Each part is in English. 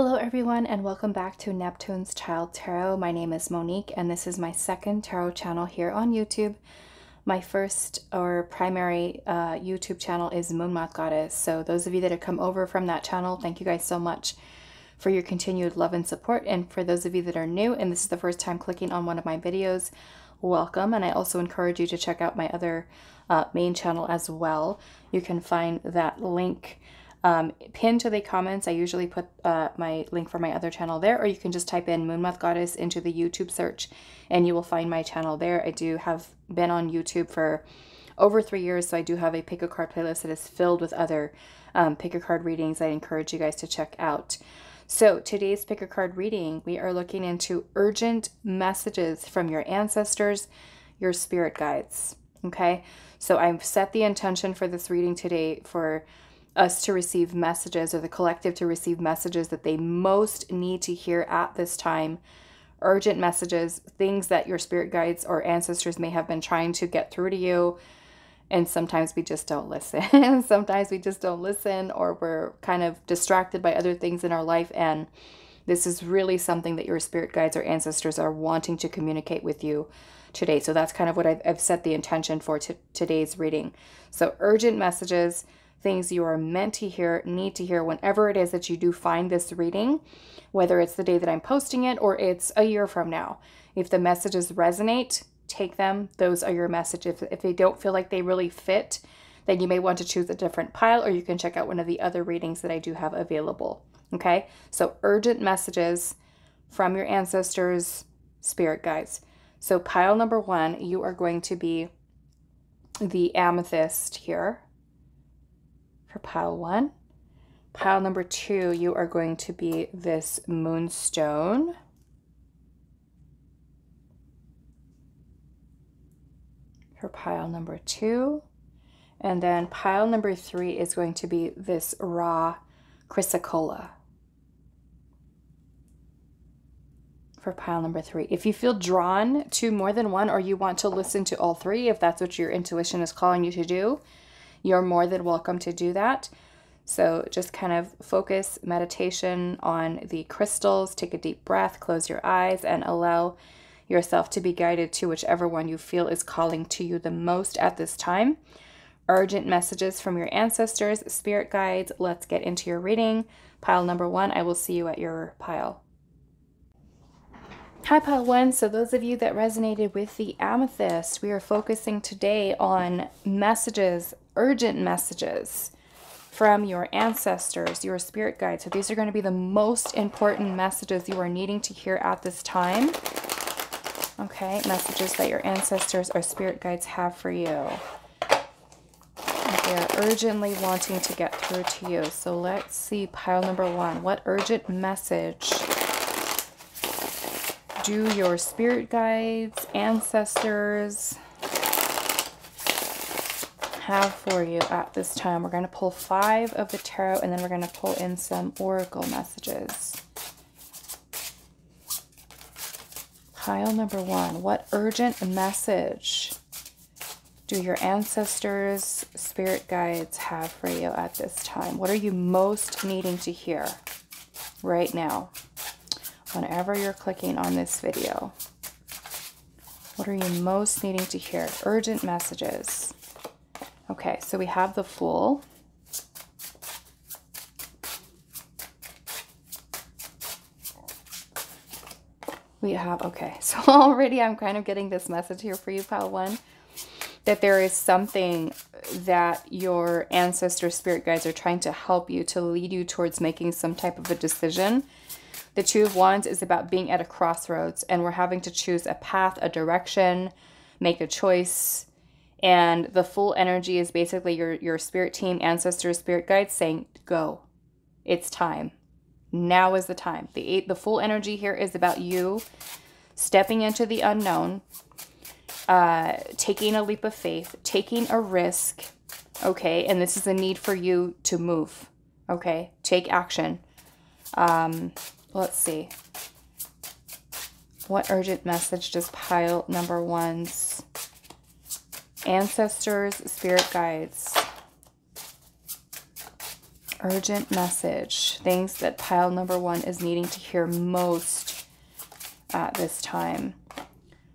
Hello everyone and welcome back to Neptune's Child Tarot. My name is Monique and this is my second tarot channel here on YouTube. My first or primary YouTube channel is Moon Moth Goddess. So those of you that have come over from that channel, thank you guys so much for your continued love and support. And for those of you that are new and this is the first time clicking on one of my videos, welcome. And I also encourage you to check out my other main channel as well. You can find that link pinned to the comments. I usually put my link for my other channel there, or you can just type in Moon Moth Goddess into the YouTube search and you will find my channel there. I do have been on YouTube for over 3 years, so I do have a pick a card playlist that is filled with other pick a card readings I encourage you guys to check out. So today's pick a card reading, we are looking into urgent messages from your ancestors, your spirit guides. Okay, so I've set the intention for this reading today for us to receive messages, or the collective to receive messages that they most need to hear at this time. Urgent messages, things that your spirit guides or ancestors may have been trying to get through to you. And sometimes we just don't listen. Sometimes we just don't listen, or we're kind of distracted by other things in our life. And this is really something that your spirit guides or ancestors are wanting to communicate with you today. So that's kind of what I've set the intention for today's reading. So urgent messages, things you are meant to hear, need to hear whenever it is that you do find this reading, whether it's the day that I'm posting it or it's a year from now. If the messages resonate, take them. Those are your messages. If they don't feel like they really fit, then you may want to choose a different pile, or you can check out one of the other readings that I do have available. Okay, so urgent messages from your ancestors, spirit guides. So pile number 1, you are going to be the amethyst here for pile 1. Pile number 2, you are going to be this moonstone. For pile number 2. And then pile number 3 is going to be this raw chrysocolla. For pile number 3. If you feel drawn to more than one, or you want to listen to all 3, if that's what your intuition is calling you to do, you're more than welcome to do that. So just kind of focus meditation on the crystals, take a deep breath, close your eyes, and allow yourself to be guided to whichever one you feel is calling to you the most at this time. Urgent messages from your ancestors, spirit guides. Let's get into your reading. Pile number 1, I will see you at your pile. Hi, pile 1. So those of you that resonated with the amethyst, we are focusing today on messages, urgent messages from your ancestors, your spirit guides. So these are going to be the most important messages you are needing to hear at this time. Okay, messages that your ancestors or spirit guides have for you. They are urgently wanting to get through to you. So let's see pile number 1. What urgent message do your spirit guides, ancestors have for you at this time? We're going to pull 5 of the tarot, and then we're going to pull in some oracle messages. Pile number 1, what urgent message do your ancestors, spirit guides have for you at this time? What are you most needing to hear right now? Whenever you're clicking on this video, what are you most needing to hear? Urgent messages. Okay, so we have the Fool. We have, okay, so already I'm kind of getting this message here for you, pile 1, that there is something that your ancestor spirit guides are trying to help you, to lead you towards making some type of a decision. The 2 of Wands is about being at a crossroads, and we're having to choose a path, a direction, make a choice. And the Fool energy is basically your spirit team, ancestors, spirit guides saying, go, it's time. Now is the time. The Fool energy here is about you stepping into the unknown, taking a leap of faith, taking a risk, okay? And this is a need for you to move, okay? Take action. Let's see. What urgent message does pile number 1's ancestors, spirit guides Urgent message. Things that pile number 1 is needing to hear most at this time.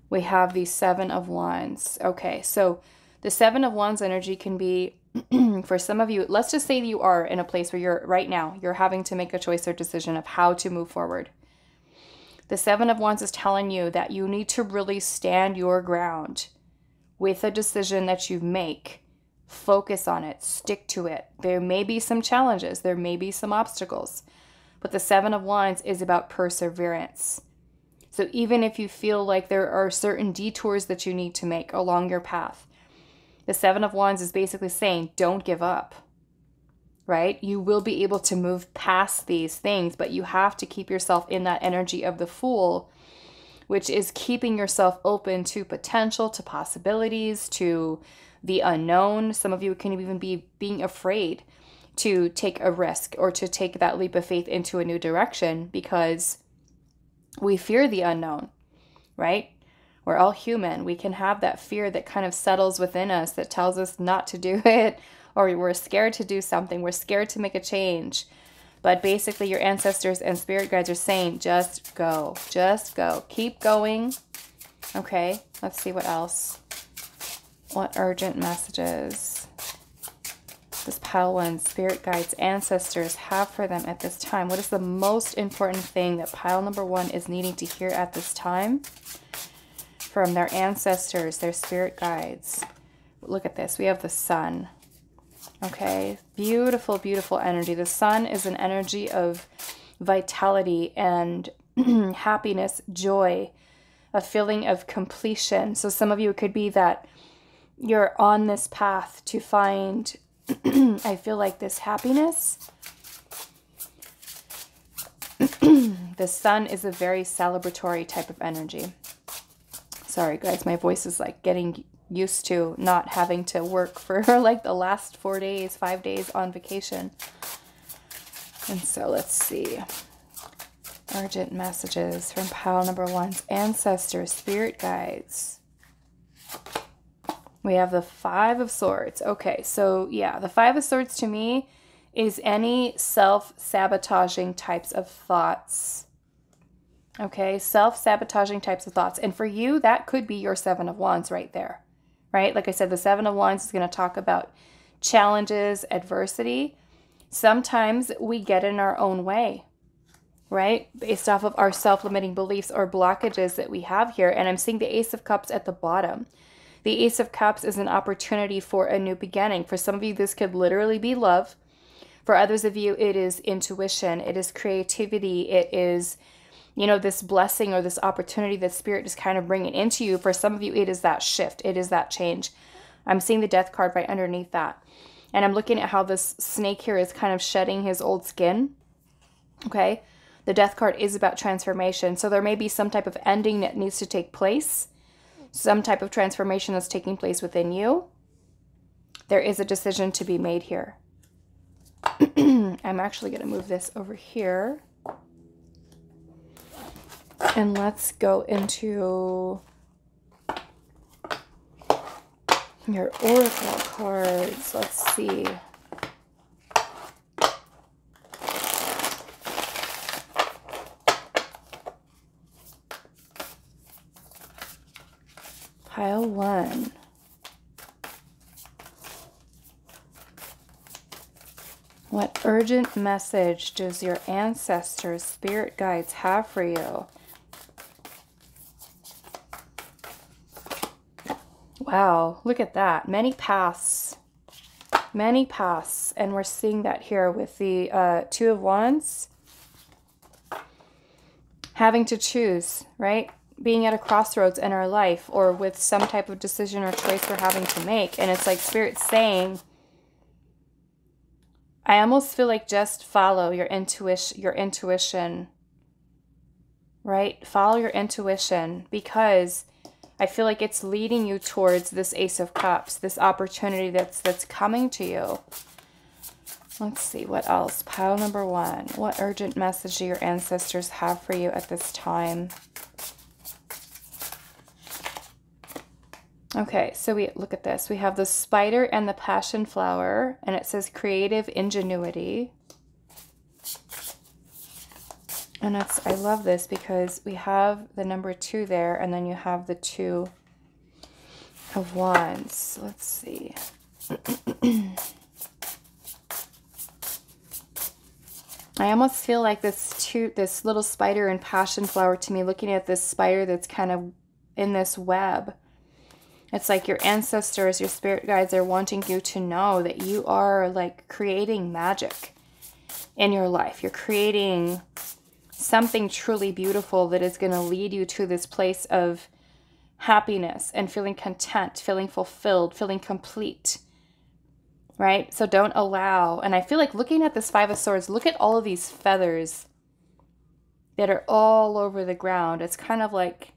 We have the 7 of Wands. Okay, so the 7 of Wands energy can be, for some of you, let's just say you are in a place where you're right now, you're having to make a choice or decision of how to move forward. The 7 of Wands is telling you that you need to really stand your ground with a decision that you make. Focus on it, stick to it. There may be some challenges, there may be some obstacles, but the 7 of Wands is about perseverance. So even if you feel like there are certain detours that you need to make along your path, the 7 of Wands is basically saying, don't give up, right? You will be able to move past these things, but you have to keep yourself in that energy of the Fool, which is keeping yourself open to potential, to possibilities, to the unknown. Some of you can even be being afraid to take a risk or to take that leap of faith into a new direction because we fear the unknown, right? We're all human. We can have that fear that kind of settles within us that tells us not to do it, or we're scared to do something. We're scared to make a change. But basically your ancestors and spirit guides are saying, just go, keep going. Okay, let's see what else. What urgent messages this pile 1, spirit guides, ancestors have for them at this time? What is the most important thing that pile number 1 is needing to hear at this time from their ancestors, their spirit guides? Look at this. We have the Sun. Okay, beautiful, beautiful energy. The Sun is an energy of vitality and happiness, joy, a feeling of completion. So some of you, it could be that you're on this path to find, I feel like, this happiness. The Sun is a very celebratory type of energy. Sorry guys, my voice is like getting used to not having to work for like the last 4 days, 5 days on vacation. And so let's see. Urgent messages from pile number 1's ancestors, spirit guides. We have the 5 of Swords. Okay, so yeah, the 5 of Swords to me is any self-sabotaging types of thoughts. Okay, self-sabotaging types of thoughts. And for you, that could be your 7 of Wands right there, right? Like I said, the 7 of Wands is going to talk about challenges, adversity. Sometimes we get in our own way, right? Based off of our self-limiting beliefs or blockages that we have here. And I'm seeing the Ace of Cups at the bottom. The Ace of Cups is an opportunity for a new beginning. For some of you, this could literally be love. For others of you, it is intuition. It is creativity. It is, you know, this blessing or this opportunity that Spirit is kind of bringing into you. For some of you, it is that shift. It is that change. I'm seeing the Death card right underneath that. And I'm looking at how this snake here is kind of shedding his old skin. Okay. The Death card is about transformation. So there may be some type of ending that needs to take place. Some type of transformation that's taking place within you. There is a decision to be made here. I'm actually going to move this over here. And let's go into your oracle cards. Let's see. Pile 1. What urgent message does your ancestors, spirit guides have for you? Wow, look at that. Many paths. Many paths. And we're seeing that here with the 2 of Wands. Having to choose, right? Being at a crossroads in our life, or with some type of decision or choice we're having to make. And it's like Spirit saying, I almost feel like just follow your intuition, right? Follow your intuition, because I feel like it's leading you towards this Ace of Cups, this opportunity that's coming to you. Let's see, what else? Pile number 1. What urgent message do your ancestors have for you at this time? Okay, so we look at this. We have the spider and the passion flower, and it says creative ingenuity. And I love this because we have the number 2 there, and then you have the 2 of Wands. Let's see. I almost feel like this little spider and passion flower to me, looking at this spider that's kind of in this web. It's like your ancestors, your spirit guides are wanting you to know that you are like creating magic in your life. You're creating something truly beautiful that is going to lead you to this place of happiness and feeling content, feeling fulfilled, feeling complete, right? So don't allow, and I feel like looking at this 5 of Swords, look at all of these feathers that are all over the ground. It's kind of like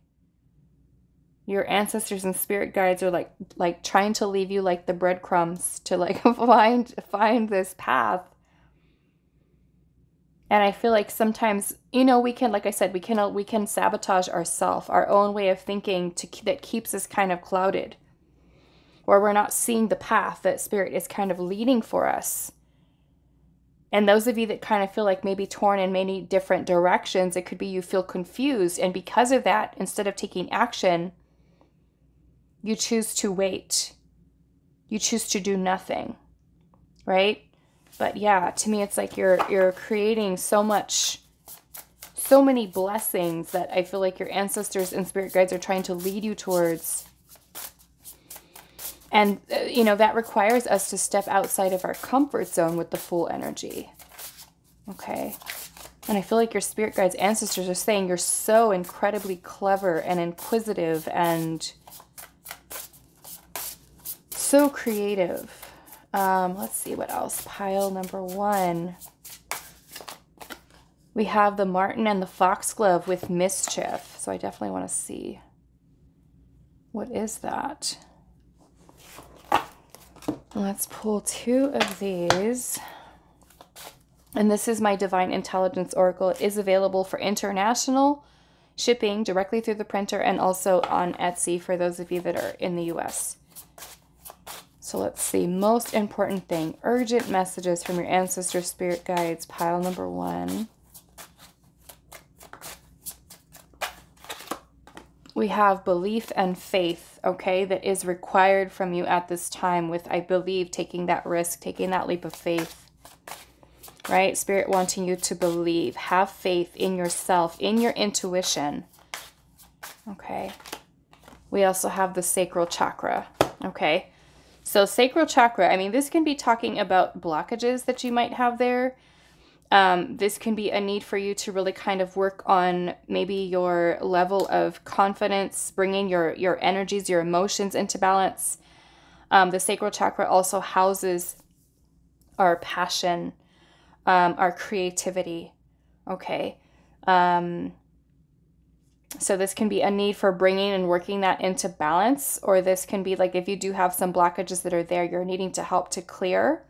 your ancestors and spirit guides are like trying to leave you like the breadcrumbs to like find this path. And I feel like sometimes, you know, we can, like I said, we can sabotage ourselves, our own way of thinking that keeps us kind of clouded, or we're not seeing the path that spirit is kind of leading for us. And those of you that kind of feel like maybe torn in many different directions, it could be you feel confused. And because of that, instead of taking action, you choose to wait. You choose to do nothing, right? But yeah, to me, it's like you're creating so many blessings that I feel like your ancestors and spirit guides are trying to lead you towards. And, you know, that requires us to step outside of our comfort zone with the Fool energy. Okay. And I feel like your spirit guides, ancestors are saying you're so incredibly clever and inquisitive and so creative. Let's see what else. Pile number 1. We have the marten and the foxglove with mischief. So I definitely want to see. What is that? Let's pull 2 of these. And this is my Divine Intelligence Oracle. It is available for international shipping directly through the printer and also on Etsy for those of you that are in the US. So let's see. Most important thing. Urgent messages from your ancestor spirit guides. Pile number 1. We have belief and faith, okay, that is required from you at this time with, I believe, taking that risk, taking that leap of faith, right? Spirit wanting you to believe, have faith in yourself, in your intuition, okay? We also have the sacral chakra, okay? So sacral chakra, I mean, this can be talking about blockages that you might have there. This can be a need for you to really kind of work on maybe your level of confidence, bringing your energies, your emotions into balance. The sacral chakra also houses our passion, our creativity, okay? So this can be a need for bringing and working that into balance, or this can be like if you do have some blockages that are there, you're needing to help to clear,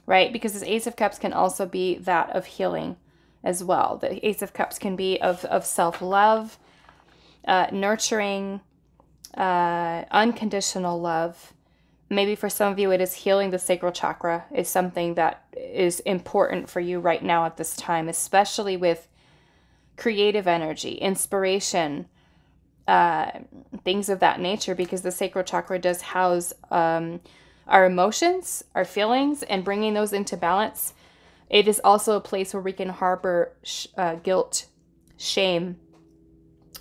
right? Because this Ace of Cups can also be that of healing as well. The Ace of Cups can be of self-love, nurturing, unconditional love. Maybe for some of you, it is healing the sacral chakra is something that is important for you right now at this time, especially with creative energy, inspiration, things of that nature, because the sacral chakra does house our emotions, our feelings, and bringing those into balance. It is also a place where we can harbor guilt, shame,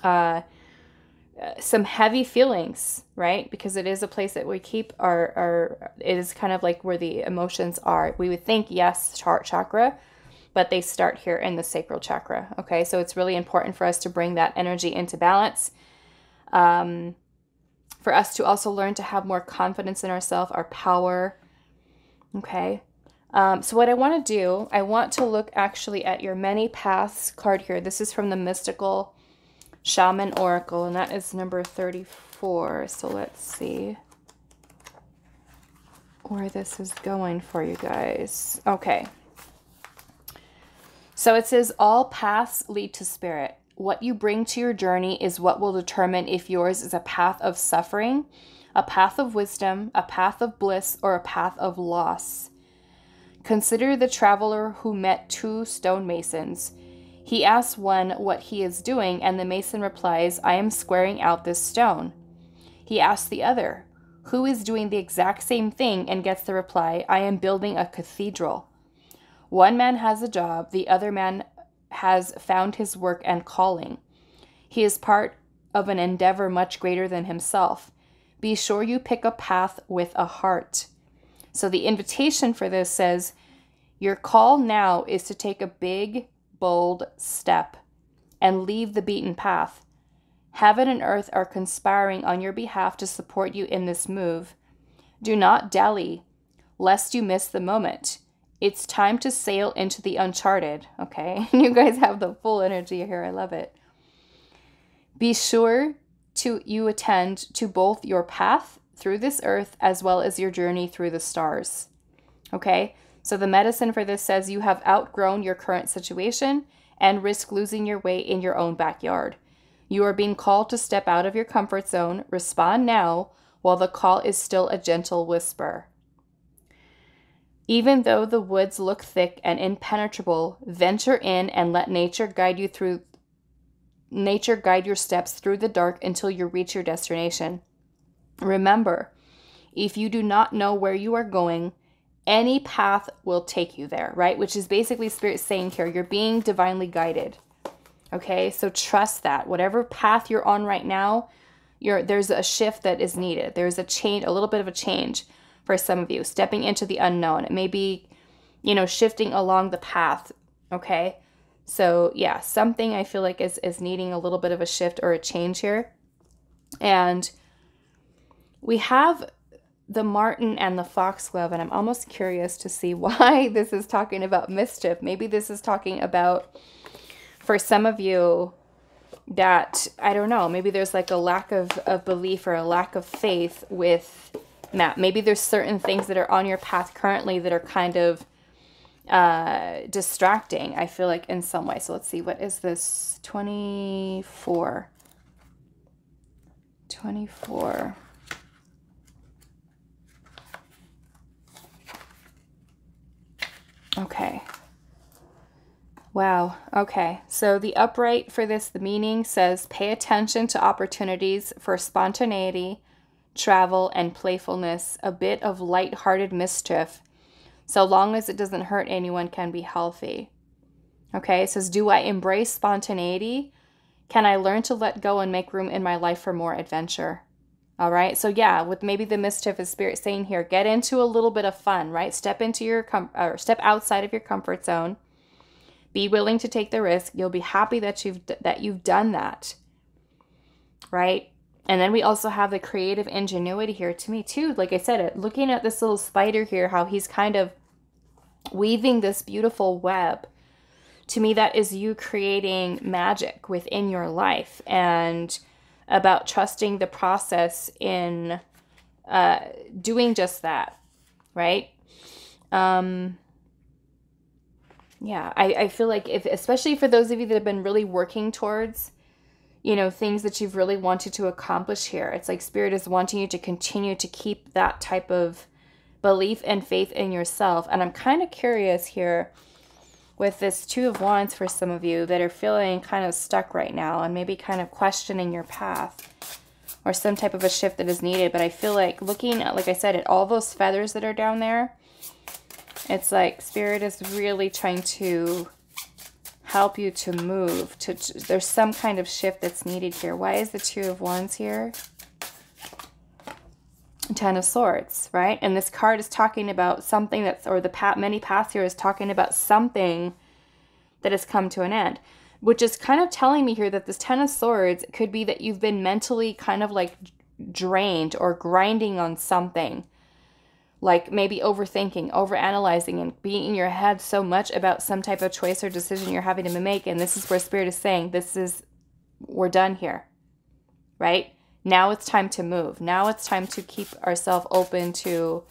some heavy feelings, right? Because it is a place that we keep it is kind of like where the emotions are. We would think, yes, heart chakra, but they start here in the sacral chakra, okay? So it's really important for us to bring that energy into balance. For us to also learn to have more confidence in ourselves, our power, okay? So what I want to do, I want to look actually at your Many Paths card here. This is from the Mystical Shaman Oracle, and that is number 34. So let's see where this is going for you guys. Okay. So it says, all paths lead to spirit. What you bring to your journey is what will determine if yours is a path of suffering, a path of wisdom, a path of bliss, or a path of loss. Consider the traveler who met two stonemasons. He asks one what he is doing, and the mason replies, I am squaring out this stone. He asks the other, who is doing the exact same thing, and gets the reply, I am building a cathedral. One man has a job, the other man has found his work and calling. He is part of an endeavor much greater than himself. Be sure you pick a path with a heart. So the invitation for this says, your call now is to take a big, bold step and leave the beaten path. Heaven and earth are conspiring on your behalf to support you in this move. Do not dally, lest you miss the moment. It's time to sail into the uncharted. Okay, you guys have the full energy here. I love it. Be sure you attend to both your path through this earth as well as your journey through the stars. Okay, so the medicine for this says you have outgrown your current situation and risk losing your way in your own backyard. You are being called to step out of your comfort zone. Respond now while the call is still a gentle whisper. Even though the woods look thick and impenetrable, venture in and let nature guide your steps through the dark until you reach your destination. Remember, if you do not know where you are going, any path will take you there, right? Which is basically Spirit saying here, you're being divinely guided. Okay, so trust that. Whatever path you're on right now, there's a shift that is needed. There's a change, a little bit of a change for some of you, stepping into the unknown. It may be, shifting along the path, okay? So yeah, something I feel like is needing a little bit of a shift or a change here. And we have the marten and the foxglove, and I'm almost curious to see why this is talking about mischief. Maybe this is talking about, for some of you, that, I don't know, maybe there's like a lack of belief or a lack of faith with Matt. Maybe there's certain things that are on your path currently that are kind of distracting, I feel like, in some way. So let's see, what is this? 24. Okay. Wow. Okay. So the upright for this, the meaning says, pay attention to opportunities for spontaneity, travel, and playfulness. A bit of light-hearted mischief, so long as it doesn't hurt anyone, can be healthy. Okay. It says, do I embrace spontaneity? Can I learn to let go and make room in my life for more adventure? All right. So yeah, with maybe the mischief is Spirit saying here, get into a little bit of fun, right? Step into your step outside of your comfort zone. Be willing to take the risk. You'll be happy that you've done that, right? And then we also have the creative ingenuity here to me too. Like I said, looking at this little spider here, how he's kind of weaving this beautiful web. To me, that is you creating magic within your life, and about trusting the process in doing just that, right? Yeah, I feel like especially for those of you that have been really working towards, things that you've really wanted to accomplish here, it's like Spirit is wanting you to continue to keep that type of belief and faith in yourself. And I'm kind of curious here with this Two of Wands for some of you that are feeling kind of stuck right now and maybe kind of questioning your path or some type of a shift that is needed. But I feel like looking at, like I said, at all those feathers that are down there, it's like Spirit is really trying to help you to move. There's some kind of shift that's needed here. Why is the Two of Wands here? Ten of Swords, right? And this card is talking about something that's, or the many paths here is talking about something that has come to an end, which is kind of telling me here that this Ten of Swords could be that you've been mentally kind of like drained or grinding on something. Like maybe overthinking, overanalyzing, and being in your head so much about some type of choice or decision you're having to make. And this is where Spirit is saying, we're done here, right? Now it's time to move. Now it's time to keep ourselves open to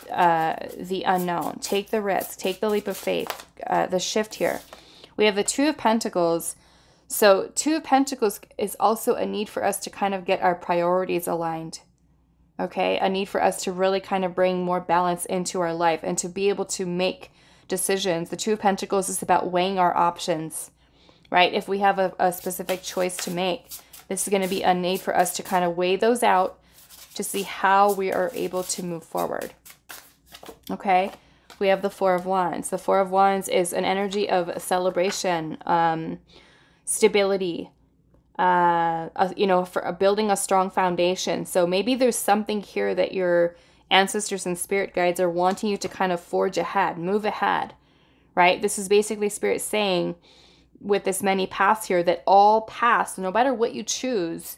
the unknown. Take the risk. Take the leap of faith. The shift here. We have the Two of Pentacles. So Two of Pentacles is also a need for us to kind of get our priorities aligned. Okay, a need for us to really kind of bring more balance into our life and to be able to make decisions. The Two of Pentacles is about weighing our options, right? If we have a specific choice to make, this is going to be a need for us to kind of weigh those out to see how we are able to move forward. Okay, we have the Four of Wands. The Four of Wands is an energy of celebration, stability, you know, for building a strong foundation. So maybe there's something here that your ancestors and spirit guides are wanting you to kind of forge ahead, move ahead, right? This is basically spirit saying with this many paths here that all paths, no matter what you choose,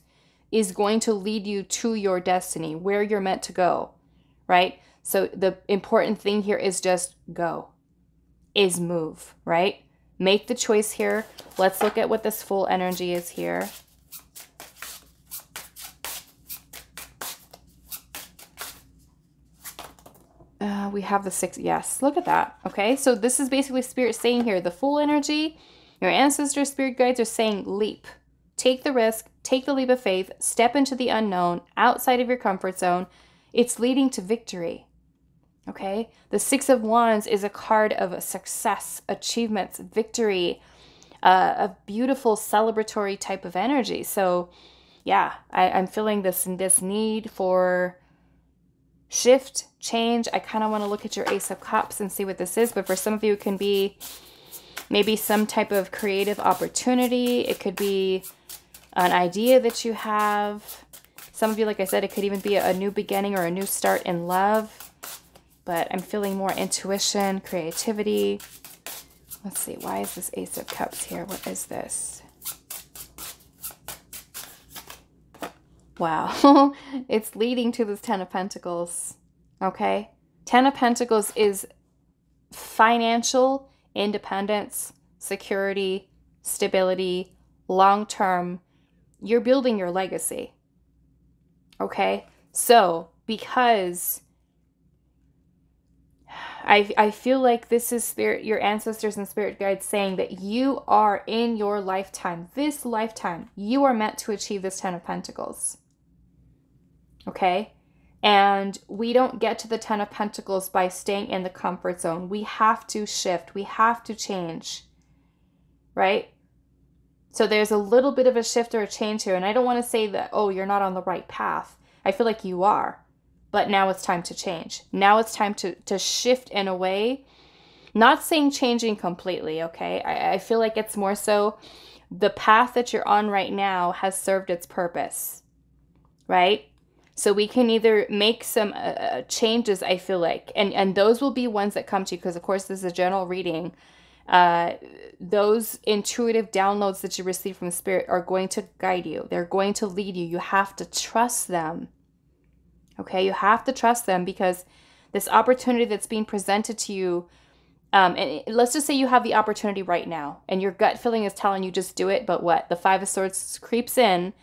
is going to lead you to your destiny, where you're meant to go, right? So the important thing here is just go, is move, right? Make the choice here. Let's look at what this full energy is here. We have the Six. Yes, look at that. Okay, so this is basically spirit saying here, the full energy, your ancestors, spirit guides are saying leap. Take the risk, take the leap of faith, step into the unknown, outside of your comfort zone. It's leading to victory. Okay, the Six of Wands is a card of success, achievements, victory, a beautiful celebratory type of energy. So yeah, I'm feeling this need for shift, change. I kind of want to look at your Ace of Cups and see what this is. But for some of you, it can be maybe some type of creative opportunity. It could be an idea that you have. Some of you, like I said, it could even be a new beginning or a new start in love. But I'm feeling more intuition, creativity. Let's see. Why is this Ace of Cups here? What is this? Wow. It's leading to this Ten of Pentacles. Okay. Ten of Pentacles is financial independence, security, stability, long-term. You're building your legacy. Okay. So because I feel like this is spirit, your ancestors and spirit guides saying that you are in your lifetime, this lifetime, you are meant to achieve this Ten of Pentacles. Okay? And we don't get to the Ten of Pentacles by staying in the comfort zone. We have to shift. We have to change. Right? So there's a little bit of a shift or a change here. And I don't want to say that, oh, you're not on the right path. I feel like you are. But now it's time to change. Now it's time to shift in a way. Not saying changing completely, okay? I feel like it's more so the path that you're on right now has served its purpose, right? So we can either make some changes, I feel like, and those will be ones that come to you because, of course, this is a general reading. Those intuitive downloads that you receive from Spirit are going to guide you. They're going to lead you. You have to trust them. Okay, you have to trust them because this opportunity that's being presented to you, and let's just say you have the opportunity right now and your gut feeling is telling you just do it, but what? The Five of Swords creeps in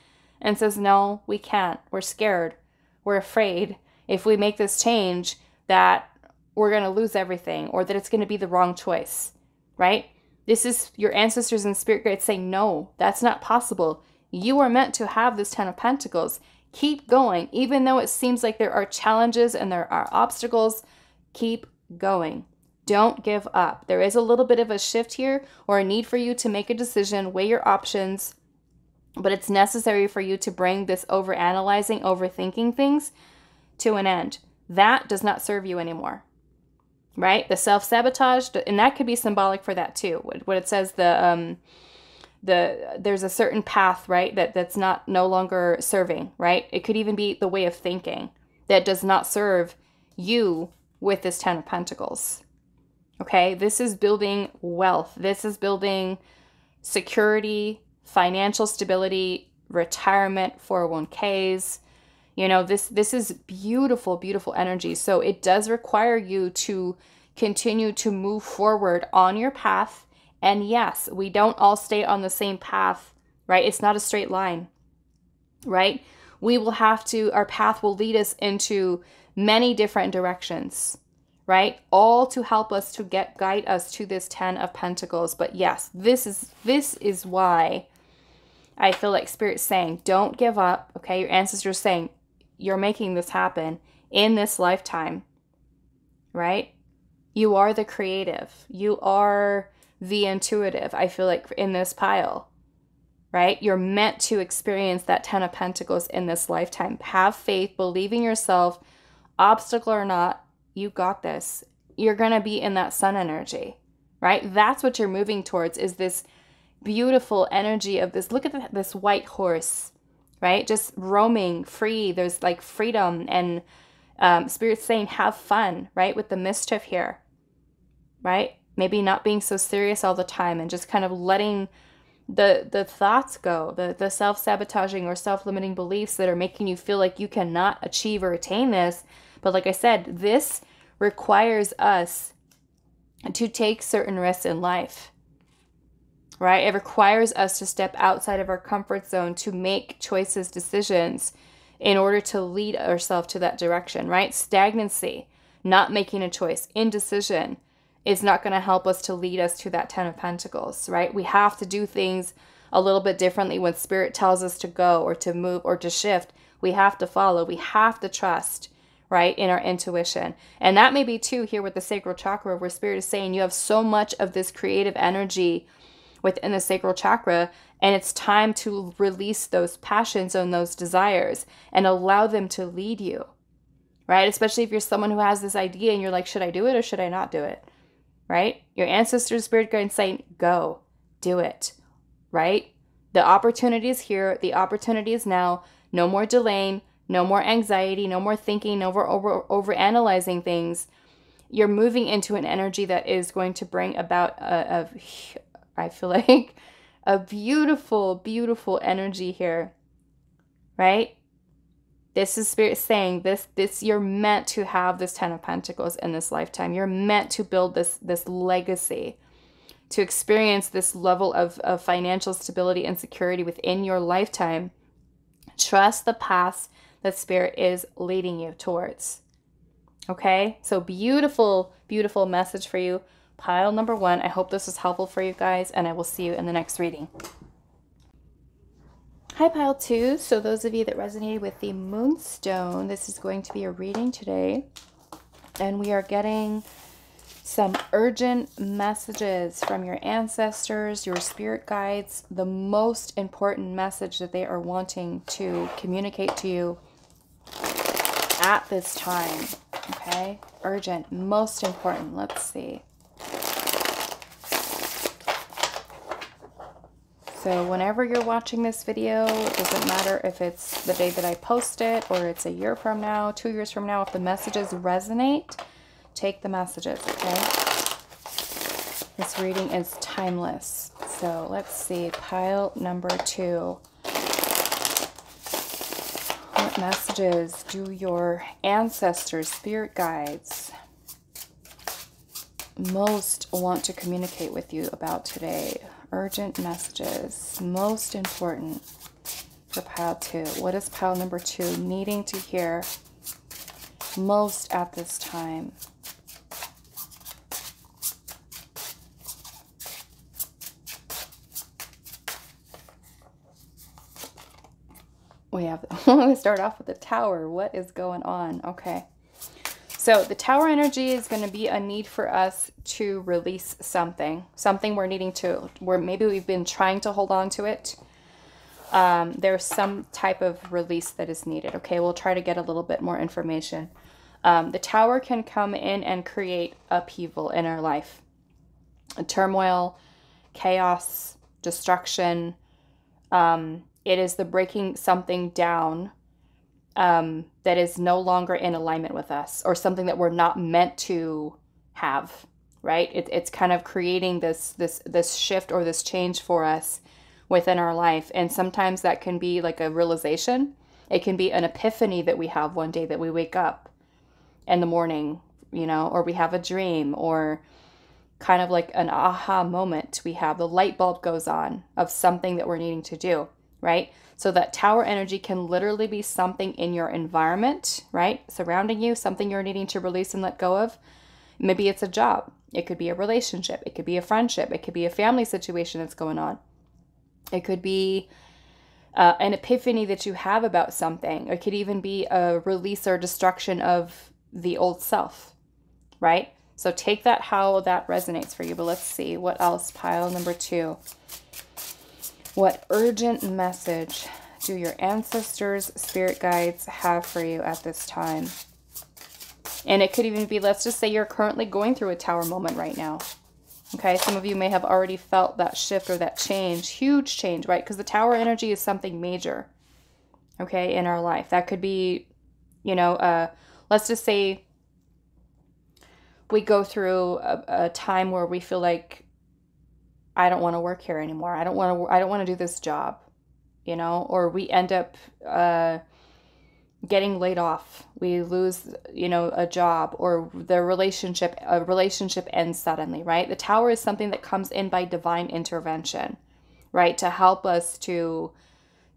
and says, no, we can't. We're scared. We're afraid if we make this change that we're going to lose everything or that it's going to be the wrong choice, right? This is your ancestors and spirit guides saying, no, that's not possible. You are meant to have this Ten of Pentacles. Keep going. Even though it seems like there are challenges and there are obstacles, keep going. Don't give up. There is a little bit of a shift here or a need for you to make a decision, weigh your options, but it's necessary for you to bring this overanalyzing, overthinking things to an end. That does not serve you anymore, right? The self-sabotage, and that could be symbolic for that too. What it says, there's a certain path, right, that's no longer serving, right? It could even be the way of thinking that does not serve you with this Ten of Pentacles. Okay, this is building wealth. This is building security, financial stability, retirement, 401ks. You know, this is beautiful, beautiful energy. So it does require you to continue to move forward on your path. And yes, we don't all stay on the same path, right? It's not a straight line, right? We will have to, our path will lead us into many different directions, right? All to help us to guide us to this Ten of Pentacles. But yes, this is why I feel like Spirit's saying, don't give up, okay? Your ancestors saying, you're making this happen in this lifetime, right? You are the creative. You are the intuitive, I feel like, in this pile, right? You're meant to experience that 10 of Pentacles in this lifetime. Have faith, believe in yourself, obstacle or not, you got this. You're going to be in that sun energy, right? That's what you're moving towards, is this beautiful energy of this. Look at this white horse, right? Just roaming free. There's like freedom, and Spirit's saying have fun, right? With the mischief here, right? Maybe not being so serious all the time and just kind of letting the thoughts go, the self-sabotaging or self-limiting beliefs that are making you feel like you cannot achieve or attain this. But like I said, this requires us to take certain risks in life, right? It requires us to step outside of our comfort zone, to make choices, decisions in order to lead ourselves to that direction, right? Stagnancy, not making a choice, indecision is not going to help us to lead us to that 10 of Pentacles, right? We have to do things a little bit differently. When Spirit tells us to go or to move or to shift, we have to follow. We have to trust, right, in our intuition. And that may be too here with the sacral chakra, where Spirit is saying you have so much of this creative energy within the sacral chakra, and it's time to release those passions and those desires and allow them to lead you, right? Especially if you're someone who has this idea and you're like, should I do it or should I not do it? Right? Your ancestors, Spirit guide saying, go, do it, right? The opportunity is here. The opportunity is now. No more delaying, no more anxiety, no more thinking, no more over analyzing things. You're moving into an energy that is going to bring about I feel like a beautiful, beautiful energy here, right? This is Spirit saying this you're meant to have this 10 of Pentacles in this lifetime. You're meant to build this legacy, to experience this level of financial stability and security within your lifetime. Trust the path that Spirit is leading you towards. Okay? So beautiful, beautiful message for you. Pile number 1. I hope this was helpful for you guys, and I will see you in the next reading. Hi, Pile 2. So those of you that resonated with the Moonstone, this is going to be a reading today. And we are getting some urgent messages from your ancestors, your spirit guides, the most important message that they are wanting to communicate to you at this time. Okay? Urgent, most important. Let's see. So whenever you're watching this video, it doesn't matter if it's the day that I post it or it's a year from now, 2 years from now, if the messages resonate, take the messages, okay? This reading is timeless. So let's see, pile number 2. What messages do your ancestors, spirit guides, most want to communicate with you about today? Urgent messages, most important for pile 2. What is pile number 2 needing to hear most at this time? We start off with the Tower. What is going on? Okay. So the Tower energy is going to be a need for us to release something we're needing to, where maybe we've been trying to hold on to it. There's some type of release that is needed. Okay, we'll try to get a little bit more information. The Tower can come in and create upheaval in our life. Turmoil, chaos, destruction. It is the breaking something down that is no longer in alignment with us, or something that we're not meant to have, right? It's kind of creating this shift or this change for us within our life. And sometimes that can be like a realization. It can be an epiphany that we have one day, that we wake up in the morning, you know, or we have a dream, or kind of like an aha moment. We have the light bulb goes on of something that we're needing to do, right? So that Tower energy can literally be something in your environment, right? Surrounding you, something you're needing to release and let go of. Maybe it's a job. It could be a relationship. It could be a friendship. It could be a family situation that's going on. It could be an epiphany that you have about something. It could even be a release or destruction of the old self, right? So take that how that resonates for you. But let's see what else. Pile number 2. What urgent message do your ancestors, spirit guides have for you at this time? And it could even be, let's just say you're currently going through a tower moment right now. Okay, some of you may have already felt that shift or that change, huge change, right? Because the tower energy is something major, okay, in our life. That could be, you know, let's just say we go through a time where we feel like, I don't want to work here anymore. I don't want to do this job, you know, or we end up getting laid off. We lose, you know, a job, or a relationship ends suddenly, right? The tower is something that comes in by divine intervention, right? To help us, to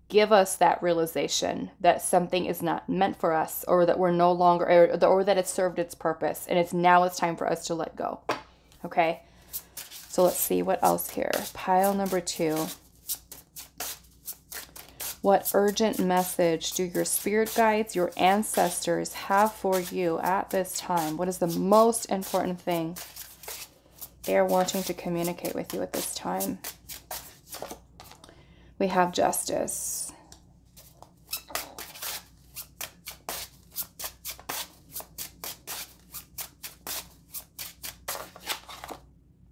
give us that realization that something is not meant for us, or that we're no longer, or that it's served its purpose, and it's time for us to let go. Okay. So let's see what else here. Pile number 2. What urgent message do your spirit guides, your ancestors have for you at this time? What is the most important thing they are wanting to communicate with you at this time? We have justice.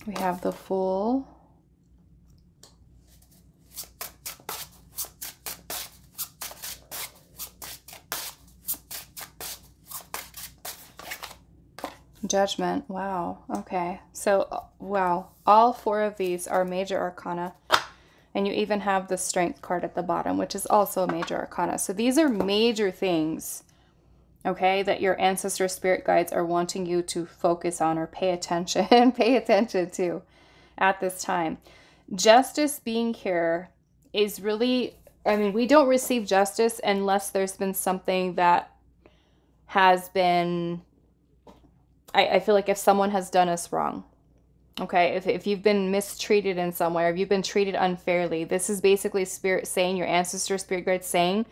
We have the Fool. Judgment. Wow. Okay. So, wow. All 4 of these are major arcana. And you even have the Strength card at the bottom, which is also a major arcana. So these are major things, okay, that your ancestor spirit guides are wanting you to focus on or pay attention to at this time. Justice being here is really, I mean, we don't receive justice unless there's been something that has been, I feel like if someone has done us wrong, okay, if you've been mistreated in some way, or if you've been treated unfairly, this is basically spirit saying, your ancestor spirit guide saying,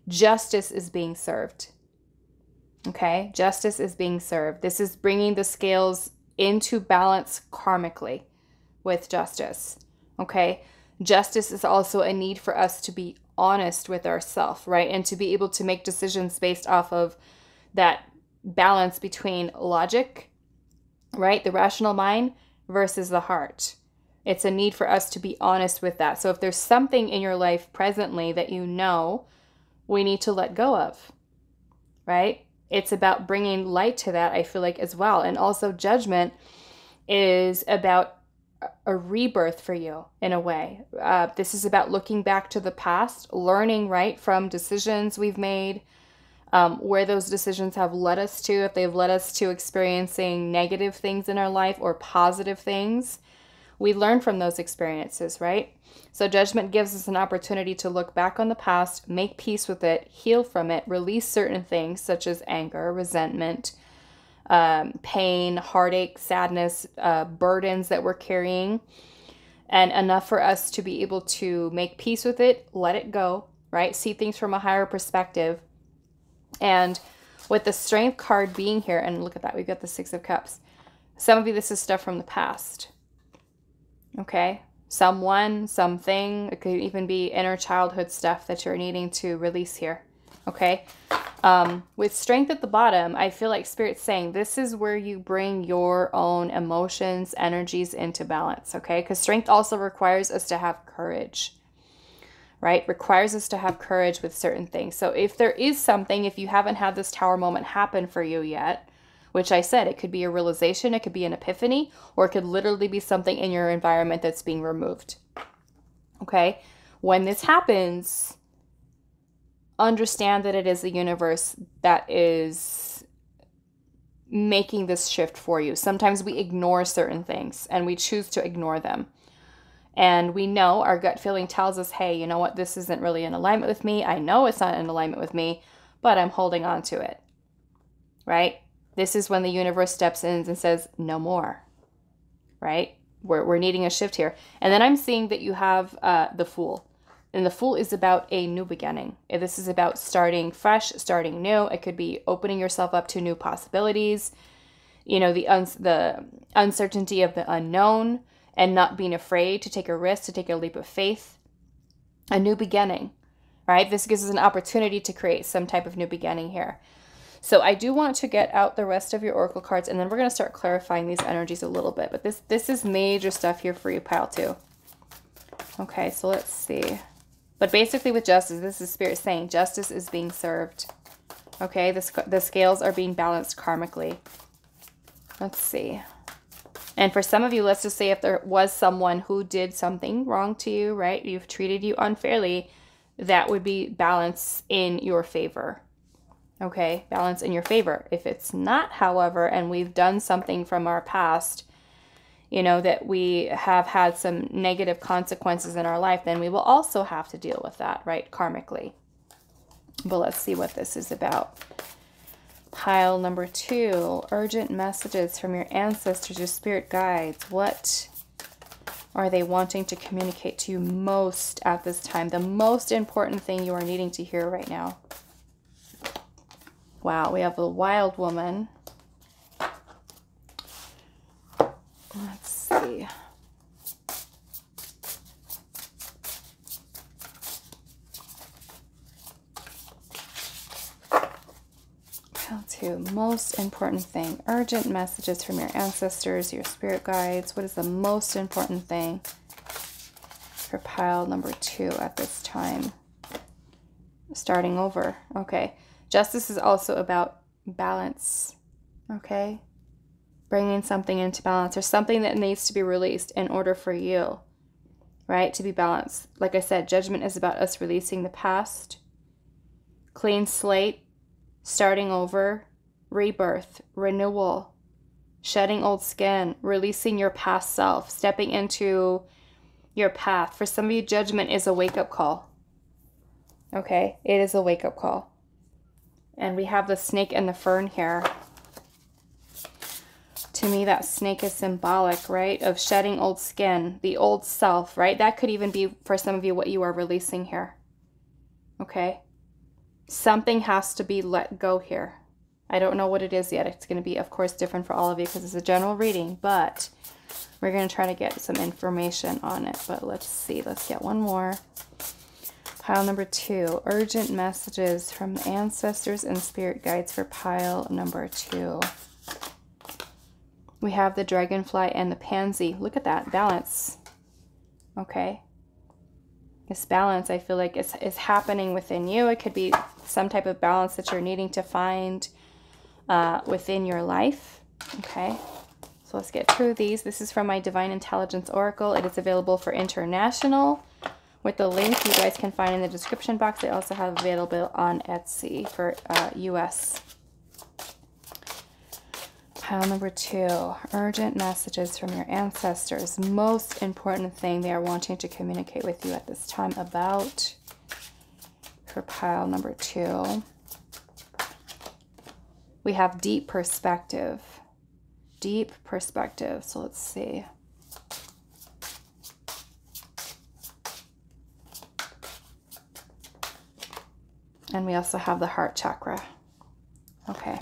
justice is being served. Okay, justice is being served. This is bringing the scales into balance karmically with justice. Okay, justice is also a need for us to be honest with ourselves, right? And to be able to make decisions based off of that balance between logic, right, the rational mind, versus the heart. It's a need for us to be honest with that. So if there's something in your life presently that you know we need to let go of, right? It's about bringing light to that, I feel like, as well. And also judgment is about a rebirth for you in a way. This is about looking back to the past, learning, right, from decisions we've made, where those decisions have led us to, if they've led us to experiencing negative things in our life or positive things. We learn from those experiences, right? So judgment gives us an opportunity to look back on the past, make peace with it, heal from it, release certain things such as anger, resentment, pain, heartache, sadness, burdens that we're carrying, and enough for us to be able to make peace with it, let it go, right? See things from a higher perspective. And with the Strength card being here, and look at that, we've got the 6 of Cups. Some of you, this is stuff from the past. Okay? Someone, something, it could even be inner childhood stuff that you're needing to release here. Okay? With Strength at the bottom, I feel like Spirit's saying this is where you bring your own emotions, energies into balance. Okay? Because Strength also requires us to have courage. Right? Requires us to have courage with certain things. So if there is something, if you haven't had this tower moment happen for you yet, which I said, it could be a realization, it could be an epiphany, or it could literally be something in your environment that's being removed. Okay? When this happens, understand that it is the universe that is making this shift for you. Sometimes we ignore certain things and we choose to ignore them. And we know, our gut feeling tells us, hey, you know what, this isn't really in alignment with me. I know it's not in alignment with me, but I'm holding on to it, right? This is when the universe steps in and says, no more, right? We're needing a shift here. And then I'm seeing that you have the Fool. And the Fool is about a new beginning. This is about starting fresh, starting new. It could be opening yourself up to new possibilities, you know, the uncertainty of the unknown, and not being afraid to take a risk, to take a leap of faith. A new beginning, right? This gives us an opportunity to create some type of new beginning here. So I do want to get out the rest of your oracle cards, and then we're going to start clarifying these energies a little bit. But this is major stuff here for you, pile 2. Okay, so let's see. But basically with justice, this is Spirit saying justice is being served. Okay, the scales are being balanced karmically. Let's see. And for some of you, let's just say if there was someone who did something wrong to you, right? You've treated you unfairly, that would be balance in your favor. Okay, balance in your favor. If it's not, however, and we've done something from our past, you know, that we have had some negative consequences in our life, then we will also have to deal with that, right? Karmically. But let's see what this is about. Pile number 2, urgent messages from your ancestors, your spirit guides. What are they wanting to communicate to you most at this time? The most important thing you are needing to hear right now. Wow, we have a wild woman. Let's see. Pile 2, most important thing. Urgent messages from your ancestors, your spirit guides. What is the most important thing for pile number 2 at this time? Starting over. Okay. Justice is also about balance. Okay. Bringing something into balance, or something that needs to be released in order for you, right, to be balanced. Like I said, judgment is about us releasing the past, clean slate, starting over, rebirth, renewal, shedding old skin, releasing your past self, stepping into your path. For some of you, judgment is a wake-up call. Okay, it is a wake-up call. And we have the snake and the fern here. To me, that snake is symbolic, right, of shedding old skin, the old self, right? That could even be, for some of you, what you are releasing here. Okay? Something has to be let go here. I don't know what it is yet. It's going to be, of course, different for all of you because it's a general reading, but we're going to try to get some information on it. But let's see. Let's get one more. Pile number 2, urgent messages from ancestors and spirit guides for pile number 2. We have the dragonfly and the pansy. Look at that, balance. Okay. This balance, I feel like, is happening within you. It could be some type of balance that you're needing to find within your life. Okay. So let's get through these. This is from my Divine Intelligence Oracle. It is available for international. With the link you guys can find in the description box. I also have available on Etsy for US. Pile number 2, urgent messages from your ancestors. Most important thing they are wanting to communicate with you at this time about. For pile number 2, we have deep perspective. Deep perspective. So let's see. And we also have the heart chakra. Okay.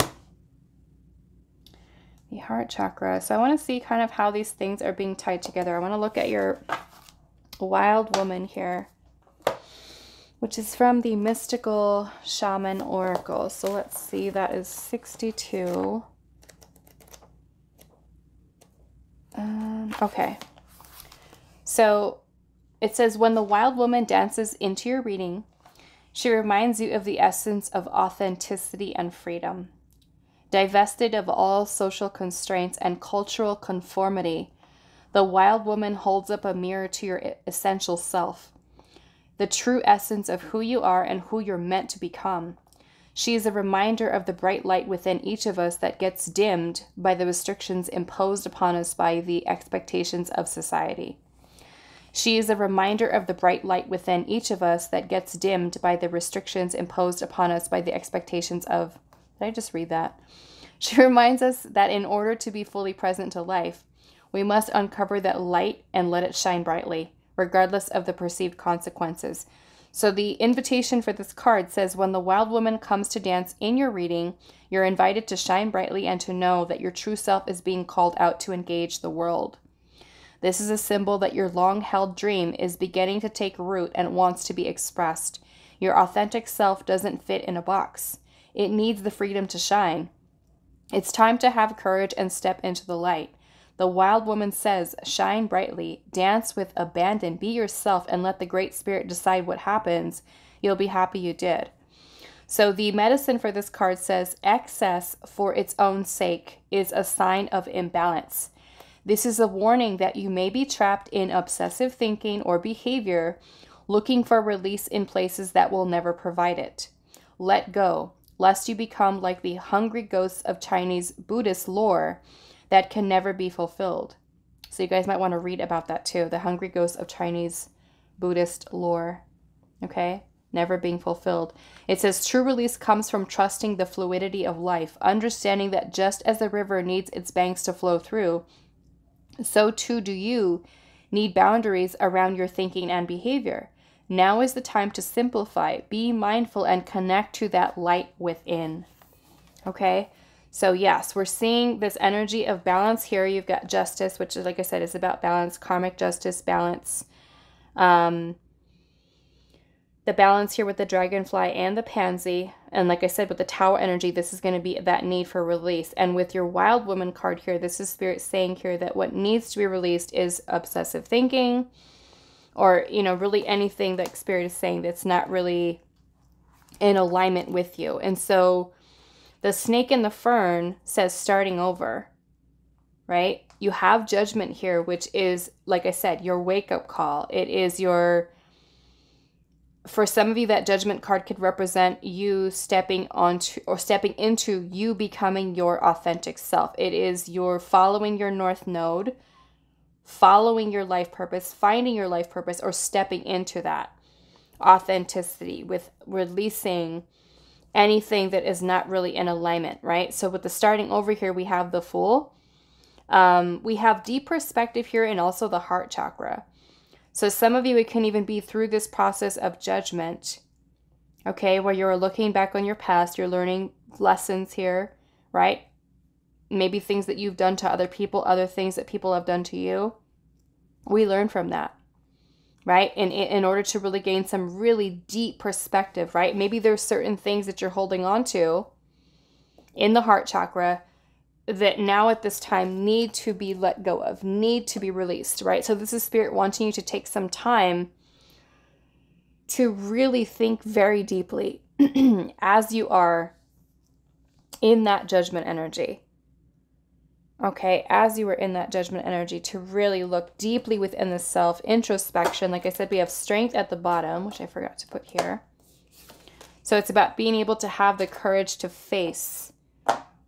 The heart chakra. So I want to see kind of how these things are being tied together. I want to look at your wild woman here, which is from the Mystical Shaman Oracle. So let's see. That is 62. Okay. So it says, when the wild woman dances into your reading, she reminds you of the essence of authenticity and freedom. Divested of all social constraints and cultural conformity, the wild woman holds up a mirror to your essential self, the true essence of who you are and who you're meant to become. She is a reminder of the bright light within each of us that gets dimmed by the restrictions imposed upon us by the expectations of society. She is a reminder of the bright light within each of us that gets dimmed by the restrictions imposed upon us by the expectations of... Did I just read that? She reminds us that in order to be fully present to life, we must uncover that light and let it shine brightly, regardless of the perceived consequences. So the invitation for this card says, when the wild woman comes to dance in your reading, you're invited to shine brightly and to know that your true self is being called out to engage the world. This is a symbol that your long-held dream is beginning to take root and wants to be expressed. Your authentic self doesn't fit in a box. It needs the freedom to shine. It's time to have courage and step into the light. The wild woman says, shine brightly, dance with abandon, be yourself, and let the Great Spirit decide what happens. You'll be happy you did. So the medicine for this card says, excess for its own sake is a sign of imbalance. This is a warning that you may be trapped in obsessive thinking or behavior, looking for release in places that will never provide it. Let go, lest you become like the hungry ghosts of Chinese Buddhist lore that can never be fulfilled. So you guys might want to read about that too. The hungry ghosts of Chinese Buddhist lore. Okay? Never being fulfilled. It says true release comes from trusting the fluidity of life, understanding that just as the river needs its banks to flow through, so too do you need boundaries around your thinking and behavior. Now is the time to simplify, be mindful, and connect to that light within. Okay? So yes, we're seeing this energy of balance here. You've got justice, which is, like I said, is about balance, karmic justice, balance. The balance here with the dragonfly and the pansy. And like I said, with the tower energy, this is going to be that need for release. And with your wild woman card here, this is Spirit saying here that what needs to be released is obsessive thinking, or, you know, really anything that Spirit is saying that's not really in alignment with you. And so the snake in the fern says starting over, right? You have judgment here, which is, like I said, your wake-up call. It is your, for some of you, that judgment card could represent you stepping onto or stepping into you becoming your authentic self. It is your following your north node, following your life purpose, finding your life purpose, or stepping into that authenticity with releasing anything that is not really in alignment, right? So with the starting over here, we have the Fool. We have deep perspective here and also the heart chakra. So some of you, it can even be through this process of judgment, okay, where you're looking back on your past, you're learning lessons here, right? Maybe things that you've done to other people, other things that people have done to you. We learn from that, right? And in order to really gain some really deep perspective, right? Maybe there's certain things that you're holding on to in the heart chakra that now at this time need to be let go of, need to be released, right? So this is Spirit wanting you to take some time to really think very deeply as you are in that judgment energy. Okay, as you are in that judgment energy, to really look deeply within the self, introspection. Like I said, we have strength at the bottom, which I forgot to put here. So it's about being able to have the courage to face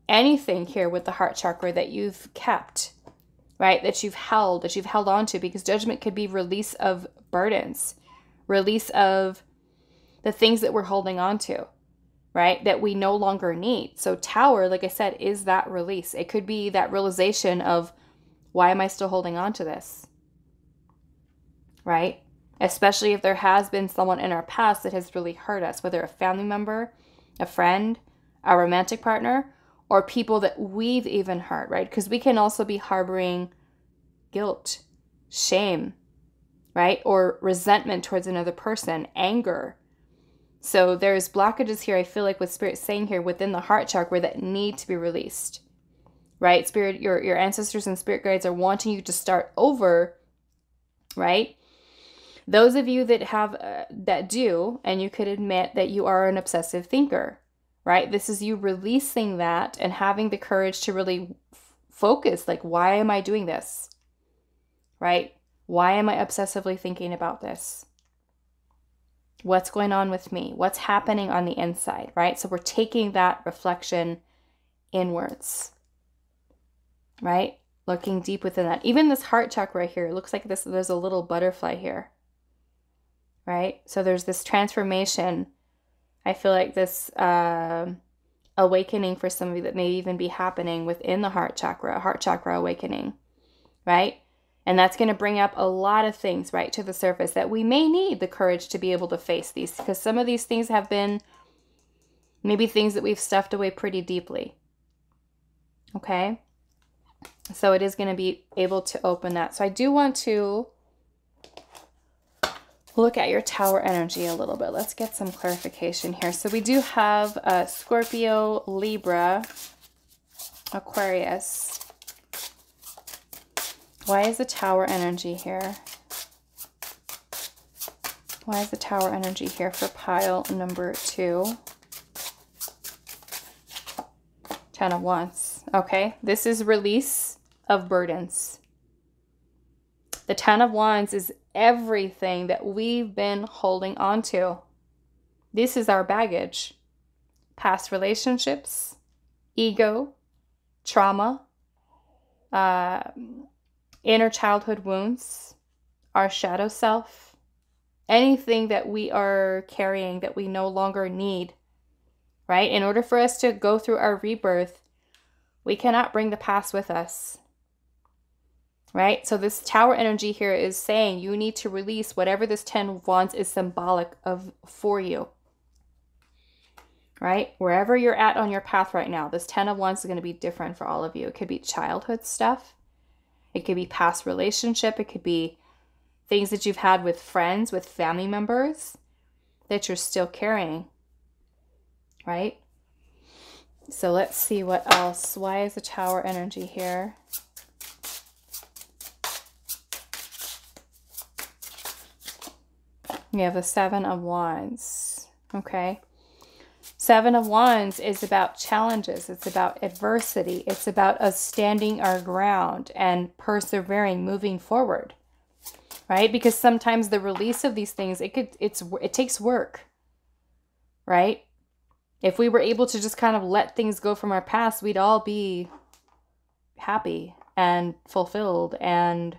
anything here with the heart chakra that you've kept, right? That you've held on to, because judgment could be release of burdens, release of the things that we're holding on to, right? That we no longer need. So Tower, like I said, is that release. It could be that realization of, why am I still holding on to this? Right? Especially if there has been someone in our past that has really hurt us, whether a family member, a friend, a romantic partner, or people that we've even hurt, right? Because we can also be harboring guilt, shame, right? Or resentment towards another person, anger. So there's blockages here, I feel like, with Spirit saying here within the heart chakra that need to be released, right? Spirit, your ancestors and spirit guides are wanting you to start over, right? Those of you that have, that do, and you could admit that you are an obsessive thinker, right? This is you releasing that and having the courage to really focus, like, why am I doing this, right? Why am I obsessively thinking about this? What's going on with me? What's happening on the inside, right? So we're taking that reflection inwards, right? Looking deep within that. Even this heart chakra here, it looks like this, there's a little butterfly here, right? So there's this transformation. I feel like this awakening for some of you that may even be happening within the heart chakra awakening, right? And that's going to bring up a lot of things right to the surface that we may need the courage to be able to face these, because some of these things have been maybe things that we've stuffed away pretty deeply. Okay? So it is going to be able to open that. So I do want to look at your Tower energy a little bit. Let's get some clarification here. So we do have Scorpio, Libra, Aquarius. Why is the Tower energy here? Why is the Tower energy here for pile number 2? 10 of Wands. Okay, this is release of burdens. The 10 of Wands is everything that we've been holding on to. This is our baggage. Past relationships, ego, trauma, inner childhood wounds, our shadow self, anything that we are carrying that we no longer need, right? In order for us to go through our rebirth, we cannot bring the past with us, right? So this Tower energy here is saying you need to release whatever this 10 of Wands is symbolic of for you, right? Wherever you're at on your path right now, this 10 of Wands is going to be different for all of you. It could be childhood stuff. It could be past relationship. It could be things that you've had with friends, with family members that you're still carrying, right? So let's see what else. Why is the Tower energy here? We have the 7 of Wands. Okay. 7 of Wands is about challenges. It's about adversity. It's about us standing our ground and persevering, moving forward. Right? Because sometimes the release of these things, it takes work. Right? If we were able to just kind of let things go from our past, we'd all be happy and fulfilled and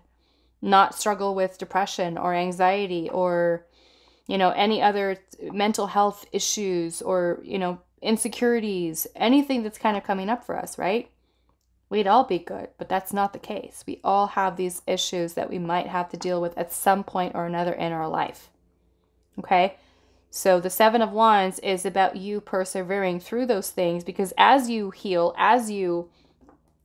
not struggle with depression or anxiety or, you know, any other mental health issues or, you know, insecurities, anything that's kind of coming up for us, right? We'd all be good, but that's not the case. We all have these issues that we might have to deal with at some point or another in our life. Okay? So the 7 of Wands is about you persevering through those things, because as you heal, as you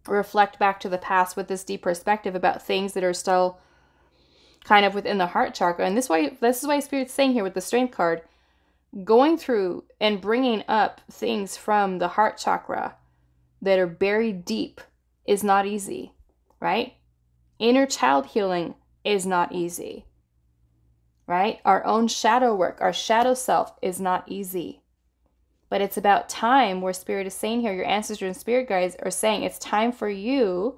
reflect back to the past with this deep perspective about things that are still kind of within the heart chakra, and this is why Spirit's saying here with the Strength card, going through and bringing up things from the heart chakra that are buried deep is not easy, right? Inner child healing is not easy. Right? Our own shadow work, our shadow self is not easy. But it's about time, where Spirit is saying here, your ancestors and spirit guides are saying it's time for you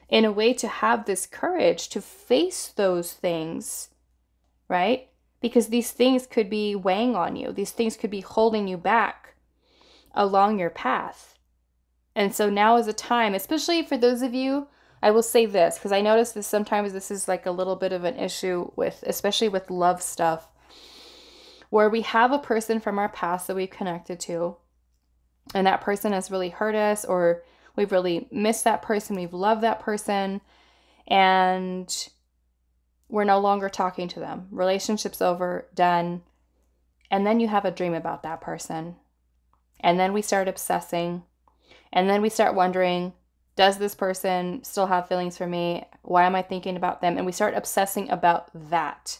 in a way to have this courage to face those things, right? Because these things could be weighing on you. These things could be holding you back along your path. And so now is a time, especially for those of you, I will say this, because I notice that sometimes this is like a little bit of an issue with, especially with love stuff, where we have a person from our past that we've connected to, and that person has really hurt us, or we've really missed that person, we've loved that person, and we're no longer talking to them. Relationship's over, done. And then you have a dream about that person. And then we start obsessing. And then we start wondering, does this person still have feelings for me? Why am I thinking about them? And we start obsessing about that.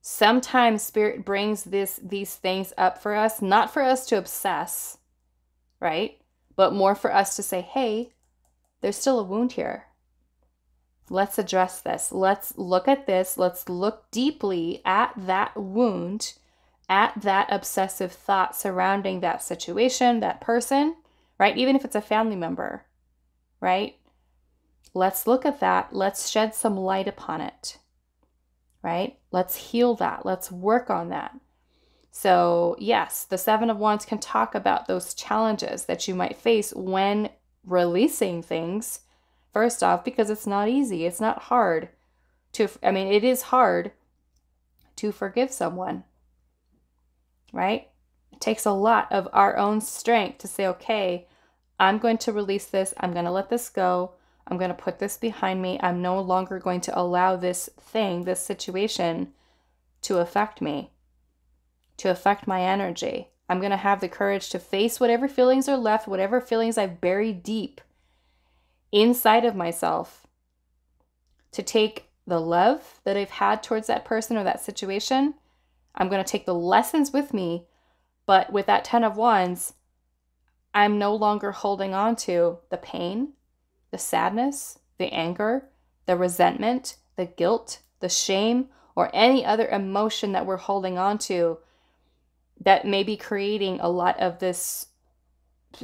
Sometimes Spirit brings these things up for us, not for us to obsess, right? But more for us to say, hey, there's still a wound here. Let's address this. Let's look at this. Let's look deeply at that wound, at that obsessive thought surrounding that situation, that person, right? Even if it's a family member. Right? Let's look at that. Let's shed some light upon it. Right? Let's heal that. Let's work on that. So yes, the 7 of Wands can talk about those challenges that you might face when releasing things. First off, because it's not easy. It's not hard to, it is hard to forgive someone. Right? It takes a lot of our own strength to say, okay, I'm going to release this. I'm going to let this go. I'm going to put this behind me. I'm no longer going to allow this thing, this situation to affect me, to affect my energy. I'm going to have the courage to face whatever feelings are left, whatever feelings I've buried deep inside of myself, to take the love that I've had towards that person or that situation. I'm going to take the lessons with me, but with that 10 of Wands, I'm no longer holding on to the pain, the sadness, the anger, the resentment, the guilt, the shame, or any other emotion that we're holding on to that may be creating a lot of this,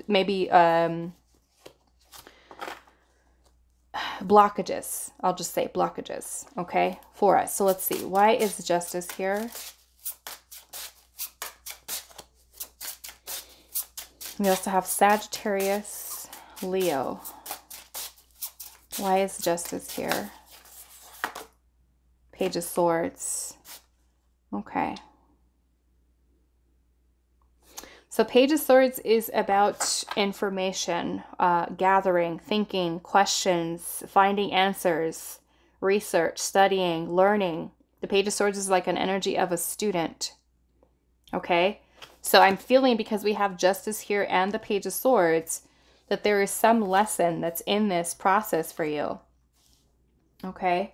maybe blockages. I'll just say blockages, okay, for us. So let's see. Why is Justice here? We also have Sagittarius, Leo. Why is Justice here? Page of Swords. Okay. So Page of Swords is about information, gathering, thinking, questions, finding answers, research, studying, learning. The Page of Swords is like an energy of a student. Okay? So I'm feeling, because we have Justice here and the Page of Swords, that there is some lesson that's in this process for you. Okay?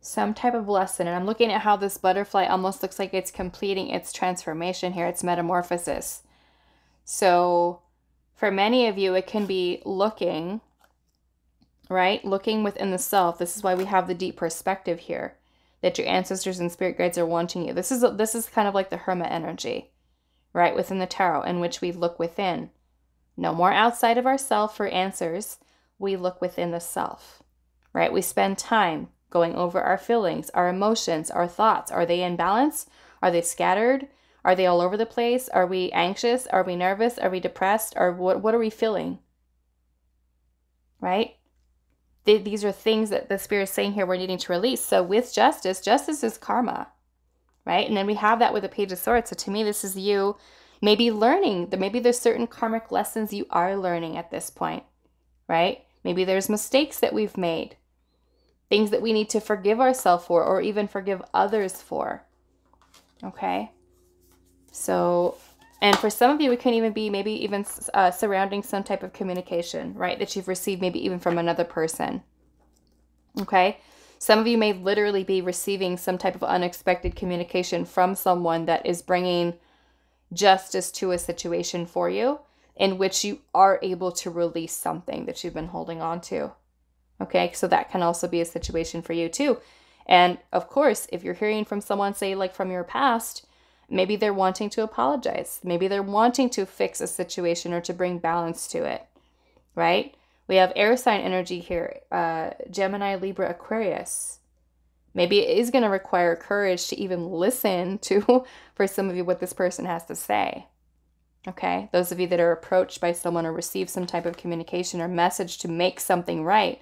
Some type of lesson. And I'm looking at how this butterfly almost looks like it's completing its transformation here, its metamorphosis. So for many of you, it can be looking, right? Looking within the self. This is why we have the deep perspective here, that your ancestors and spirit guides are wanting you. This is kind of like the hermit energy, right? Within the tarot, in which we look within. No more outside of ourself for answers. We look within the self, right? We spend time going over our feelings, our emotions, our thoughts. Are they in balance? Are they scattered? Are they all over the place? Are we anxious? Are we nervous? Are we depressed? Or what are we feeling? Right? These are things that the Spirit is saying here we're needing to release. So with Justice, Justice is karma, right? And then we have that with the Page of Swords. So to me, this is you maybe learning. Maybe there's certain karmic lessons you are learning at this point, right? Maybe there's mistakes that we've made. Things that we need to forgive ourselves for, or even forgive others for. Okay? So, and for some of you, it can even be maybe even surrounding some type of communication, right? That you've received maybe even from another person. Okay? Some of you may literally be receiving some type of unexpected communication from someone that is bringing justice to a situation for you, in which you are able to release something that you've been holding on to. Okay, so that can also be a situation for you too. And of course, if you're hearing from someone, say like from your past, maybe they're wanting to apologize. Maybe they're wanting to fix a situation or to bring balance to it, right? We have air sign energy here, Gemini, Libra, Aquarius. Maybe it is going to require courage to even listen to, for some of you, what this person has to say. Okay, those of you that are approached by someone or receive some type of communication or message to make something right.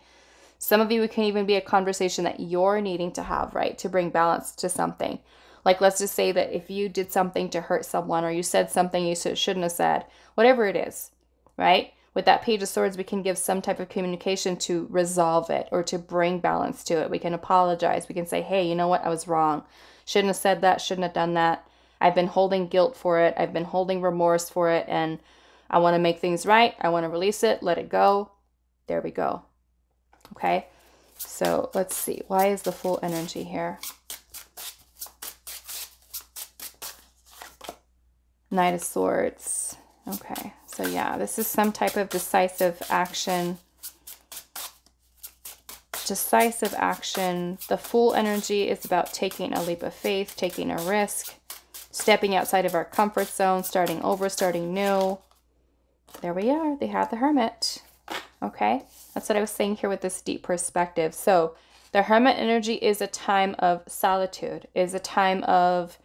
Some of you, it can even be a conversation that you're needing to have, right? To bring balance to something. Like, let's just say that if you did something to hurt someone, or you said something you shouldn't have said, whatever it is, right? With that Page of Swords, we can give some type of communication to resolve it or to bring balance to it. We can apologize. We can say, hey, you know what? I was wrong. Shouldn't have said that. Shouldn't have done that. I've been holding guilt for it. I've been holding remorse for it. And I want to make things right. I want to release it. Let it go. There we go. Okay, so let's see. Why is the full energy here? Knight of Swords. Okay, so yeah, this is some type of decisive action. Decisive action. The full energy is about taking a leap of faith, taking a risk, stepping outside of our comfort zone, starting over, starting new. There we are. They have the Hermit. Okay, that's what I was saying here with this deep perspective. So the Hermit energy is a time of solitude, is a time of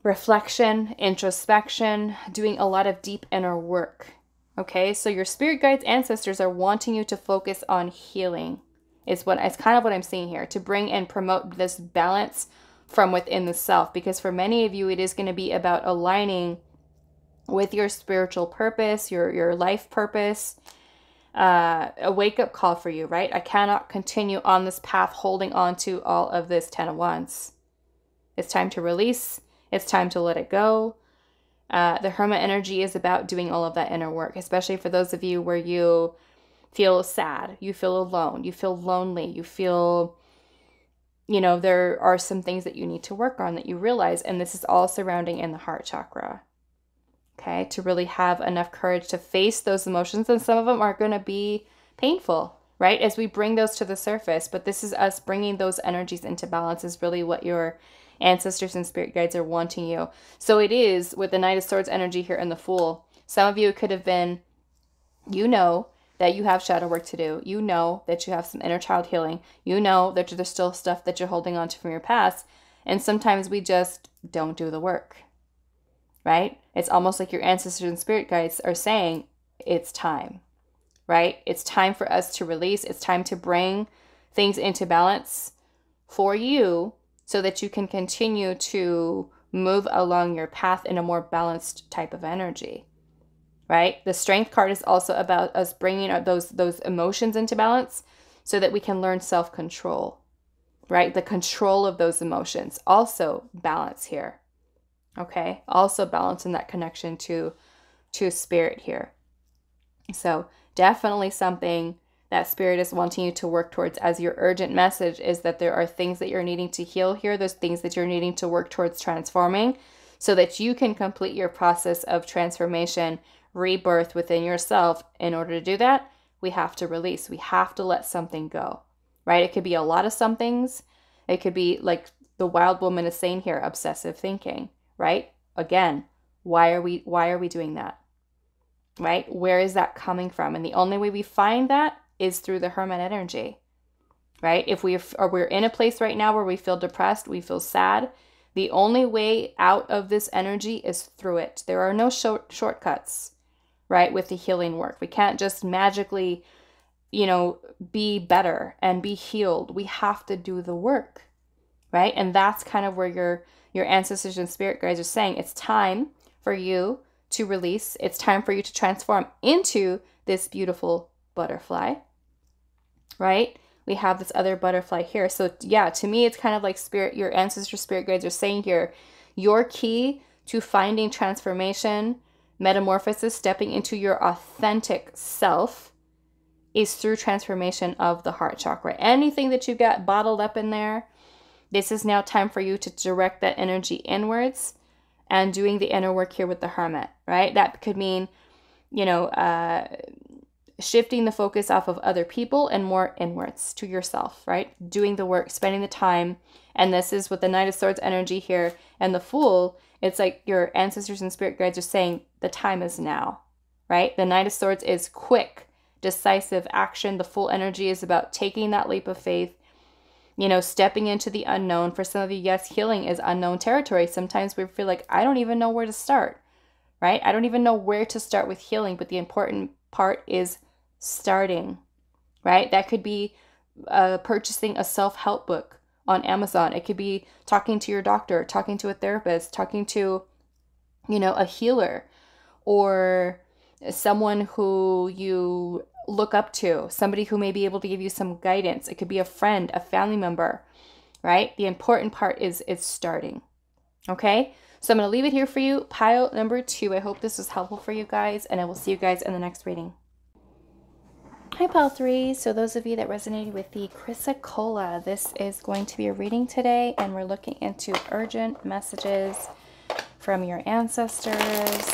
reflection, introspection, doing a lot of deep inner work. Okay, so your spirit guides, ancestors are wanting you to focus on healing. It's kind of what I'm seeing here, to bring and promote this balance from within the self. Because for many of you, it is going to be about aligning with your spiritual purpose, your life purpose. A wake-up call for you, right? I cannot continue on this path holding on to all of this 10 of Wands. It's time to release. It's time to let it go. The Hermit energy is about doing all of that inner work, especially for those of you where you feel sad, you feel alone, you feel lonely, you feel, you know, there are some things that you need to work on that you realize, and this is all surrounding in the heart chakra. Okay, to really have enough courage to face those emotions, and some of them are going to be painful, right? As we bring those to the surface, but this is us bringing those energies into balance is really what your ancestors and spirit guides are wanting you. So it is with the Knight of Swords energy here and the Fool. Some of you could have been, you know, that you have shadow work to do. You know that you have some inner child healing. You know that there's still stuff that you're holding on to from your past. And sometimes we just don't do the work, right? It's almost like your ancestors and spirit guides are saying, it's time, right? It's time for us to release. It's time to bring things into balance for you so that you can continue to move along your path in a more balanced type of energy. Right? The Strength card is also about us bringing those emotions into balance so that we can learn self-control, right? The control of those emotions. Also balance here, okay? Also balance in that connection to spirit here. So definitely something that spirit is wanting you to work towards as your urgent message is that there are things that you're needing to heal here. There's things that you're needing to work towards transforming so that you can complete your process of transformation, rebirth within yourself. In order to do that, we have to release. We have to let something go, right? It could be a lot of somethings. It could be like the wild woman is saying here, obsessive thinking, right? Again, why are we doing that, right? Where is that coming from? And the only way we find that is through the Hermit energy, right? If we're in a place right now where we feel depressed, we feel sad, the only way out of this energy is through it. There are no shortcuts, right? With the healing work. We can't just magically, you know, be better and be healed. We have to do the work, right? And that's kind of where your ancestors and spirit guides are saying it's time for you to release. It's time for you to transform into this beautiful butterfly, right? We have this other butterfly here. So yeah, to me, it's kind of like spirit, your ancestor spirit guides are saying here, your key to finding transformation, metamorphosis, stepping into your authentic self is through transformation of the heart chakra. Anything that you've got bottled up in there, this is now time for you to direct that energy inwards and doing the inner work here with the Hermit, right? That could mean, you know, shifting the focus off of other people and more inwards to yourself, right? Doing the work, spending the time. And this is with the Knight of Swords energy here and the Fool. It's like your ancestors and spirit guides are saying the time is now, right? The Knight of Swords is quick, decisive action. The Fool energy is about taking that leap of faith, you know, stepping into the unknown. For some of you, yes, healing is unknown territory. Sometimes we feel like, I don't even know where to start, right? I don't even know where to start with healing, but the important part is starting, right? That could be purchasing a self-help book on Amazon. It could be talking to your doctor, talking to a therapist, talking to, you know, a healer or someone who you look up to, somebody who may be able to give you some guidance. It could be a friend, a family member, right? The important part is starting, okay? So I'm going to leave it here for you. Pile number 2. I hope this was helpful for you guys, and I will see you guys in the next reading. Hi, Pile 3. So those of you that resonated with the Chrysacola, this is going to be a reading today, and we're looking into urgent messages from your ancestors,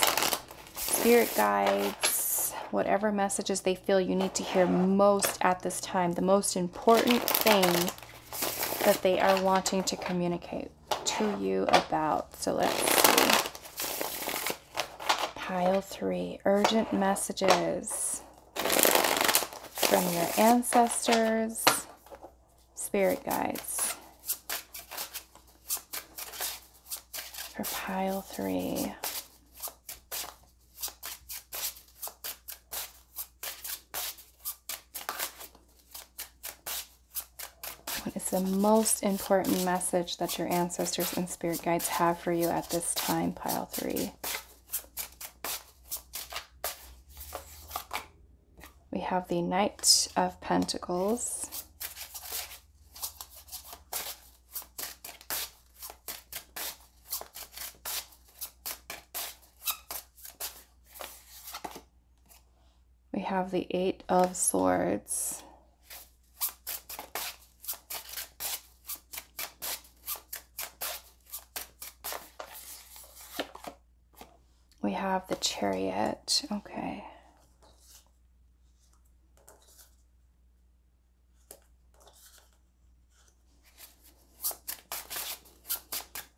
spirit guides, whatever messages they feel you need to hear most at this time, the most important thing that they are wanting to communicate to you about. So let's see. Pile 3, urgent messages from your ancestors, spirit guides. For pile 3. What is the most important message that your ancestors and spirit guides have for you at this time, pile 3? have the Knight of Pentacles. We have the Eight of Swords. We have the Chariot. Okay.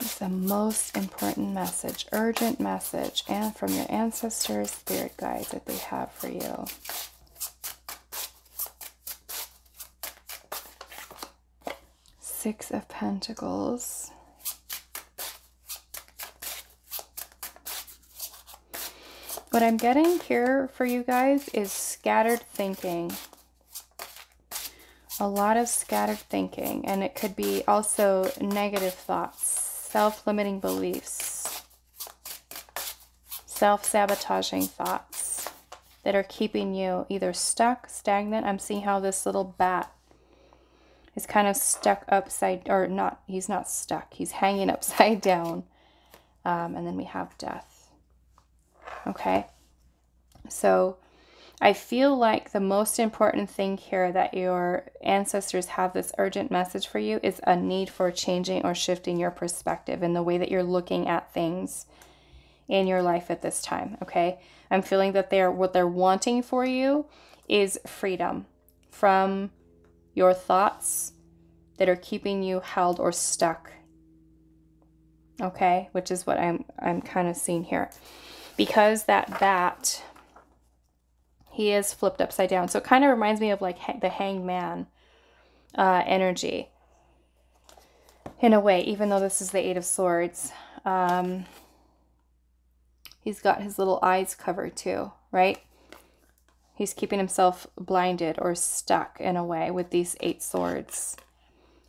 It's the most important message, urgent message, and from your ancestors, spirit guides that they have for you. Six of Pentacles. What I'm getting here for you guys is scattered thinking. A lot of scattered thinking, and it could be also negative thoughts, self-limiting beliefs, self-sabotaging thoughts that are keeping you either stuck, stagnant. I'm seeing how this little bat is kind of stuck upside, or not, he's not stuck, he's hanging upside down. And then we have Death. Okay, so I feel like the most important thing here that your ancestors have this urgent message for you is a need for changing or shifting your perspective in the way that you're looking at things in your life at this time. Okay, I'm feeling that what they're wanting for you is freedom from your thoughts that are keeping you held or stuck. Okay, which is what I'm kind of seeing here. Because that bat, he is flipped upside down. So it kind of reminds me of like the Hanged Man energy. In a way, even though this is the Eight of Swords. He's got his little eyes covered too, right? He's keeping himself blinded or stuck in a way with these 8 swords.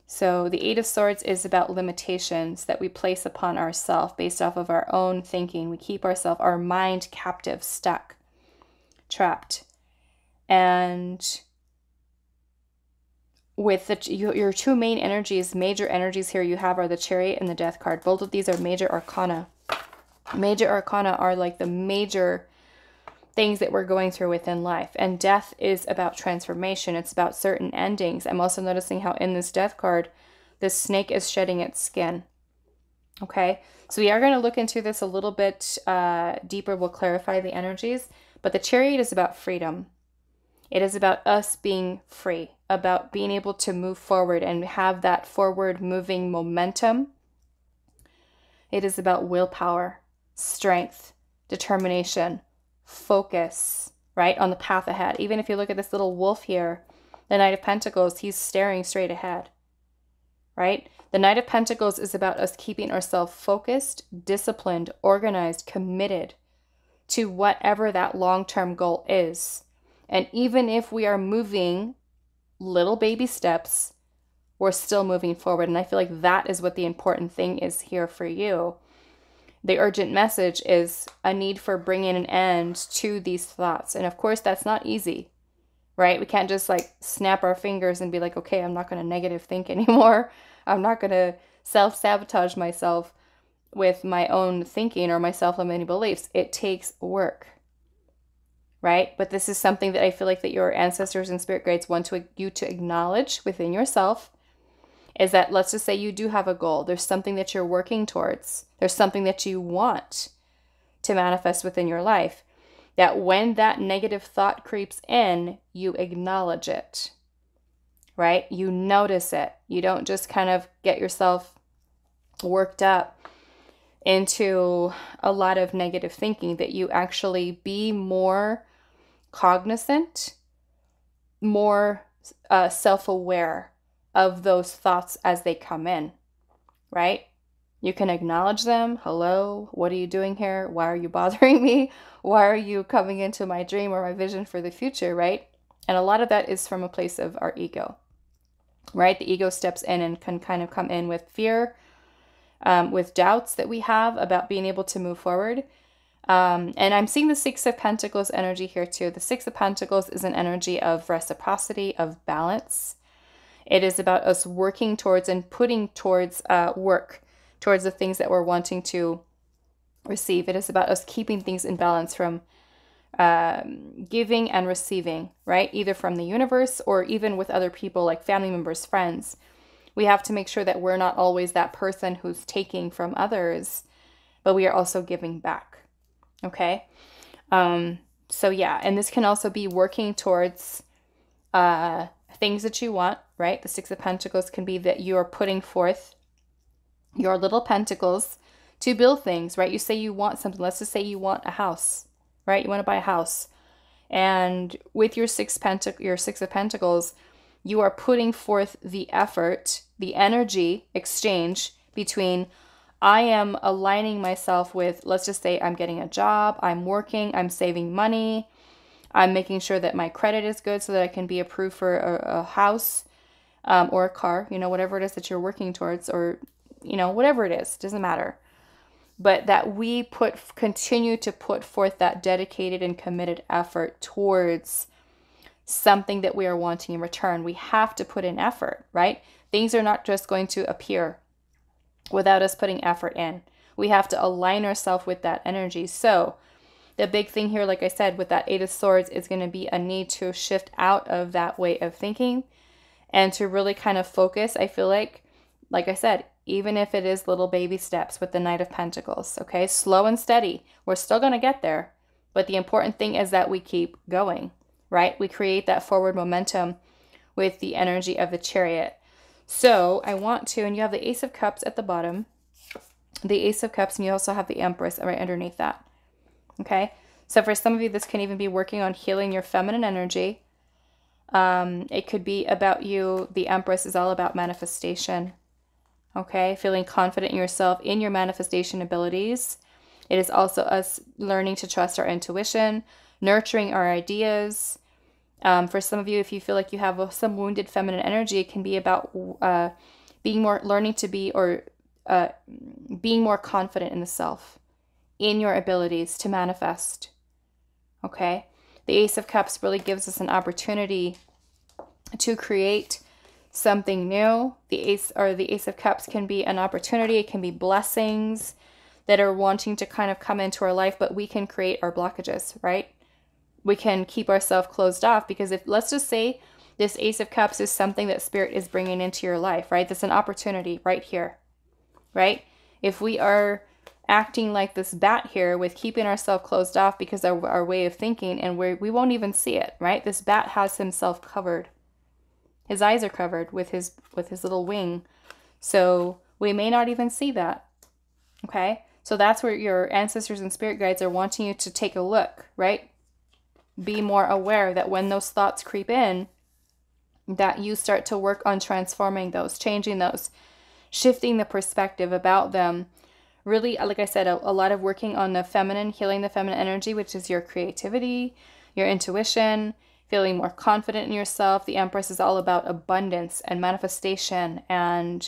So the Eight of Swords is about limitations that we place upon ourselves based off of our own thinking. We keep our mind captive, stuck, trapped. And with your two main energies, major energies here you have are the Chariot and the Death card. Both of these are major arcana. Major arcana are like the major things that we're going through within life. And Death is about transformation. It's about certain endings. I'm also noticing how in this Death card, this snake is shedding its skin. Okay, so we are going to look into this a little bit deeper. We'll clarify the energies. But the Chariot is about freedom. It is about us being free, about being able to move forward and have that forward moving momentum. It is about willpower, strength, determination, focus, right, on the path ahead. Even if you look at this little wolf here, the Knight of Pentacles, he's staring straight ahead, right? The Knight of Pentacles is about us keeping ourselves focused, disciplined, organized, committed to whatever that long-term goal is. And even if we are moving little baby steps, we're still moving forward. And I feel like that is what the important thing is here for you. The urgent message is a need for bringing an end to these thoughts. And of course, that's not easy, right? We can't just like snap our fingers and be like, okay, I'm not going to negative think anymore. I'm not going to self-sabotage myself with my own thinking or my self-limiting beliefs. It takes work, right? But this is something that I feel like that your ancestors and spirit guides want you to acknowledge within yourself. Is that, let's just say you do have a goal. There's something that you're working towards. There's something that you want to manifest within your life. That when that negative thought creeps in, you acknowledge it, right? You notice it. You don't just kind of get yourself worked up into a lot of negative thinking, that you actually be more cognizant, more self-aware of those thoughts as they come in, right? You can acknowledge them. Hello, what are you doing here? Why are you bothering me? Why are you coming into my dream or my vision for the future, right? And a lot of that is from a place of our ego, right? The ego steps in and can kind of come in with fear, with doubts that we have about being able to move forward. And I'm seeing the Six of Pentacles energy here too. The Six of Pentacles is an energy of reciprocity, of balance. It is about us working towards and putting towards work towards the things that we're wanting to receive. It is about us keeping things in balance from giving and receiving, right? Either from the universe or even with other people like family members, friends. We have to make sure that we're not always that person who's taking from others, but we are also giving back. Okay? So yeah, and this can also be working towards things that you want, right? The Six of Pentacles can be that you are putting forth your little pentacles to build things, right? You say you want something. Let's just say you want a house, right? You want to buy a house. And with your Six of Pentacles, you are putting forth the effort, the energy exchange between I am aligning myself with, let's just say I'm getting a job, I'm working, I'm saving money, I'm making sure that my credit is good so that I can be approved for a house or a car, you know, whatever it is that you're working towards, or, you know, whatever it is, doesn't matter. But that we continue to put forth that dedicated and committed effort towards something that we are wanting in return. We have to put in effort, right? Things are not just going to appear without us putting effort in. We have to align ourselves with that energy. So the big thing here, like I said, with that Eight of Swords is going to be a need to shift out of that way of thinking and to really kind of focus. I feel like I said, even if it is little baby steps with the Knight of Pentacles, okay? Slow and steady. We're still going to get there. But the important thing is that we keep going, right? We create that forward momentum with the energy of the Chariot. So I want to, and you have the Ace of Cups at the bottom, the Ace of Cups, and you also have the Empress right underneath that, okay? So for some of you, this can even be working on healing your feminine energy. It could be about you. The Empress is all about manifestation, okay? Feeling confident in yourself, in your manifestation abilities. It is also us learning to trust our intuition, nurturing our ideas. For some of you, if you feel like you have some wounded feminine energy, it can be about being more confident in the self, in your abilities to manifest. Okay? The Ace of Cups really gives us an opportunity to create something new. The Ace of Cups can be an opportunity. It can be blessings that are wanting to kind of come into our life, but we can create our blockages, right? We can keep ourselves closed off because let's just say this Ace of Cups is something that Spirit is bringing into your life, right? That's an opportunity right here, right? If we are acting like this bat here with keeping ourselves closed off because of our way of thinking, and we won't even see it, right? This bat has himself covered. His eyes are covered with his little wing. So we may not even see that, okay? So that's where your ancestors and spirit guides are wanting you to take a look, right? Be more aware that when those thoughts creep in, that you start to work on transforming those, changing those, shifting the perspective about them. Really, like I said, a lot of working on the feminine, healing the feminine energy, which is your creativity, your intuition, feeling more confident in yourself. The Empress is all about abundance and manifestation and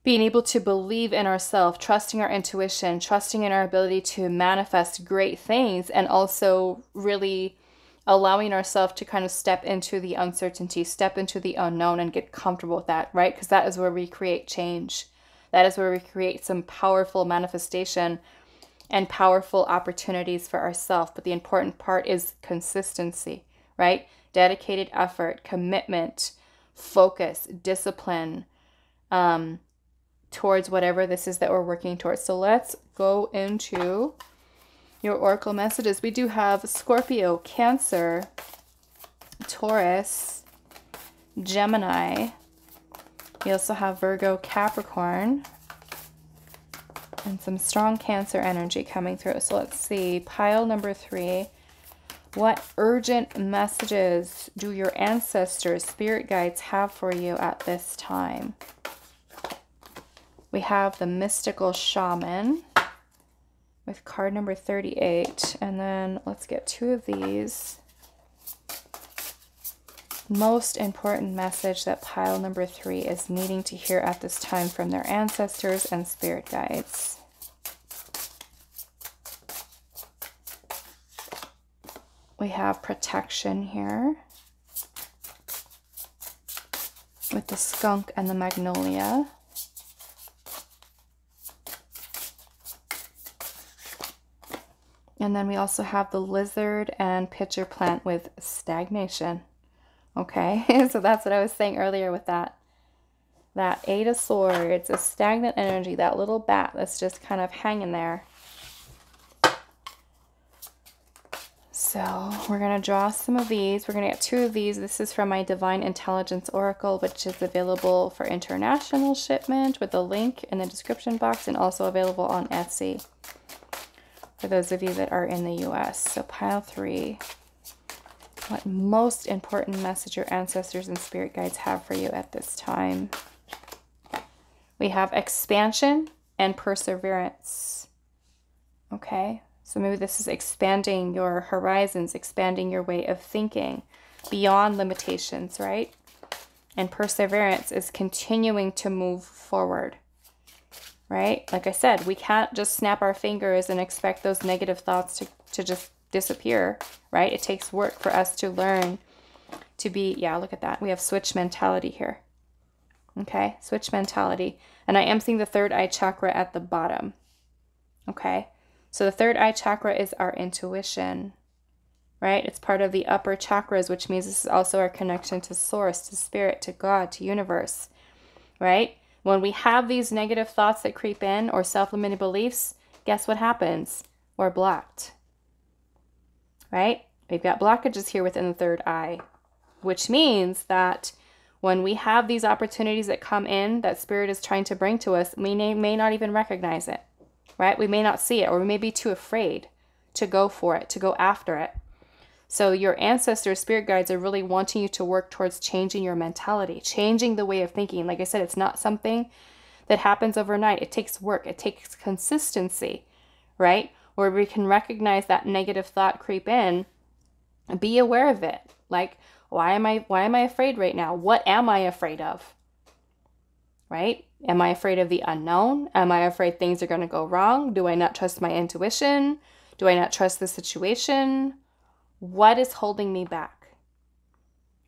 being able to believe in ourselves, trusting our intuition, trusting in our ability to manifest great things, and also really allowing ourselves to kind of step into the uncertainty, step into the unknown and get comfortable with that, right? Because that is where we create change. That is where we create some powerful manifestation and powerful opportunities for ourselves. But the important part is consistency, right? Dedicated effort, commitment, focus, discipline, towards whatever this is that we're working towards. So let's go into your oracle messages. We do have Scorpio, Cancer, Taurus, Gemini. We also have Virgo, Capricorn, and some strong Cancer energy coming through. So let's see, pile number 3. What urgent messages do your ancestors, spirit guides have for you at this time? We have the Mystical Shaman with card number 38. And then let's get 2 of these. Most important message that pile number 3 is needing to hear at this time from their ancestors and spirit guides. We have protection here with the skunk and the magnolia. And then we also have the lizard and pitcher plant with stagnation. Okay, so that's what I was saying earlier with that. That Eight of Swords, a stagnant energy, that little bat that's just kind of hanging there. So we're going to draw some of these. We're going to get 2 of these. This is from my Divine Intelligence Oracle, which is available for international shipment with a link in the description box and also available on Etsy for those of you that are in the US. So pile 3. What most important message your ancestors and spirit guides have for you at this time? We have expansion and perseverance. Okay, so maybe this is expanding your horizons, expanding your way of thinking beyond limitations, right? And perseverance is continuing to move forward, right? Like I said, we can't just snap our fingers and expect those negative thoughts to just disappear, right? It takes work for us to learn to be, yeah, look at that. We have switch mentality here. Okay, switch mentality. And I am seeing the third eye chakra at the bottom. Okay, so the third eye chakra is our intuition, right? It's part of the upper chakras, which means this is also our connection to source, to spirit, to God, to universe, right? When we have these negative thoughts that creep in or self-limiting beliefs, guess what happens? We're blocked, right? We've got blockages here within the third eye, which means that when we have these opportunities that come in that spirit is trying to bring to us, we may not even recognize it, right? We may not see it, or we may be too afraid to go for it, to go after it. So your ancestors, spirit guides are really wanting you to work towards changing your mentality, changing the way of thinking. Like I said, it's not something that happens overnight. It takes work. It takes consistency, right? Where we can recognize that negative thought creep in and be aware of it. Like, why am I afraid right now? What am I afraid of? Right? Am I afraid of the unknown? Am I afraid things are going to go wrong? Do I not trust my intuition? Do I not trust the situation? What is holding me back?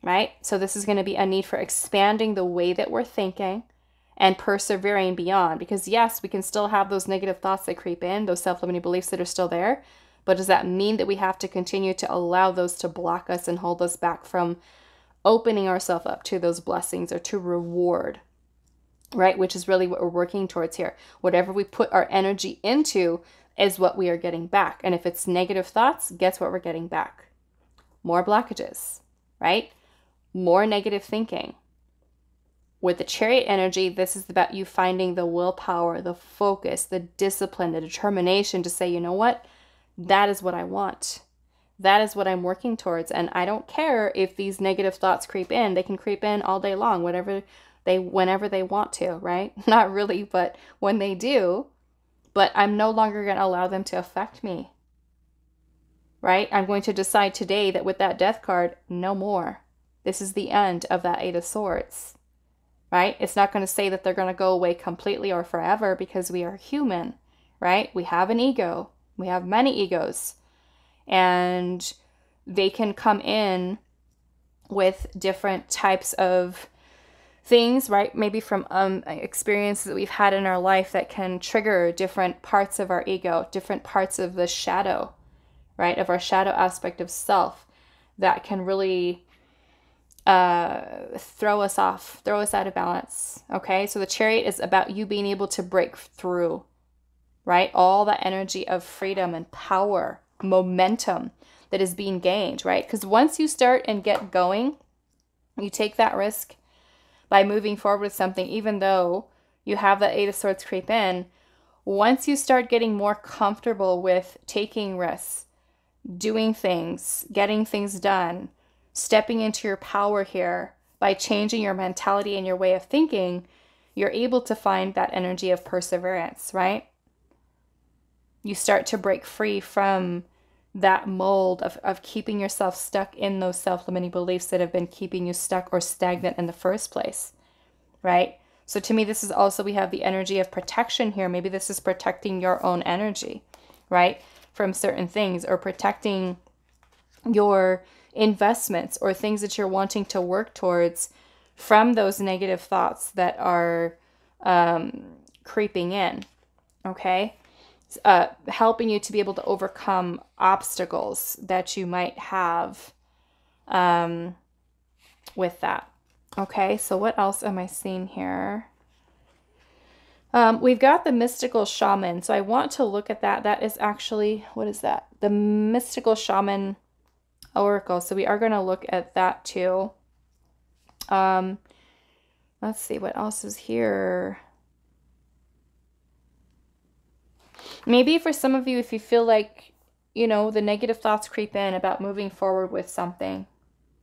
Right? So this is going to be a need for expanding the way that we're thinking and persevering beyond. Because yes, we can still have those negative thoughts that creep in, those self-limiting beliefs that are still there. But does that mean that we have to continue to allow those to block us and hold us back from opening ourselves up to those blessings or to reward, right? Which is really what we're working towards here. Whatever we put our energy into is what we are getting back. And if it's negative thoughts, guess what we're getting back? More blockages, right? More negative thinking. With the Chariot energy, this is about you finding the willpower, the focus, the discipline, the determination to say, you know what? That is what I want. That is what I'm working towards. And I don't care if these negative thoughts creep in. They can creep in all day long, whenever they want to, right? Not really, but when they do. But I'm no longer going to allow them to affect me, right? I'm going to decide today that with that Death card, no more. This is the end of that Eight of Swords, right? It's not going to say that they're going to go away completely or forever, because we are human, right? We have an ego. We have many egos, and they can come in with different types of things, right? Maybe from experiences that we've had in our life that can trigger different parts of our ego, different parts of the shadow, right? Of our shadow aspect of self that can really throw us off, throw us out of balance. Okay, so the Chariot is about you being able to break through, right? All that energy of freedom and power, momentum that is being gained, right? Because once you start and get going, you take that risk by moving forward with something, even though you have that Eight of Swords creep in. Once you start getting more comfortable with taking risks, doing things, getting things done, stepping into your power here by changing your mentality and your way of thinking, you're able to find that energy of perseverance, right? You start to break free from that mold of keeping yourself stuck in those self-limiting beliefs that have been keeping you stuck or stagnant in the first place, right? So to me, this is also, we have the energy of protection here. Maybe this is protecting your own energy, right? From certain things, or protecting your investments or things that you're wanting to work towards from those negative thoughts that are creeping in, okay? Helping you to be able to overcome obstacles that you might have with that. Okay, so what else am I seeing here? We've got the mystical shaman. So I want to look at that. That is actually, what is that? The mystical shaman oracle. So we are going to look at that too. Let's see what else is here. Maybe for some of you, if you feel like, you know, the negative thoughts creep in about moving forward with something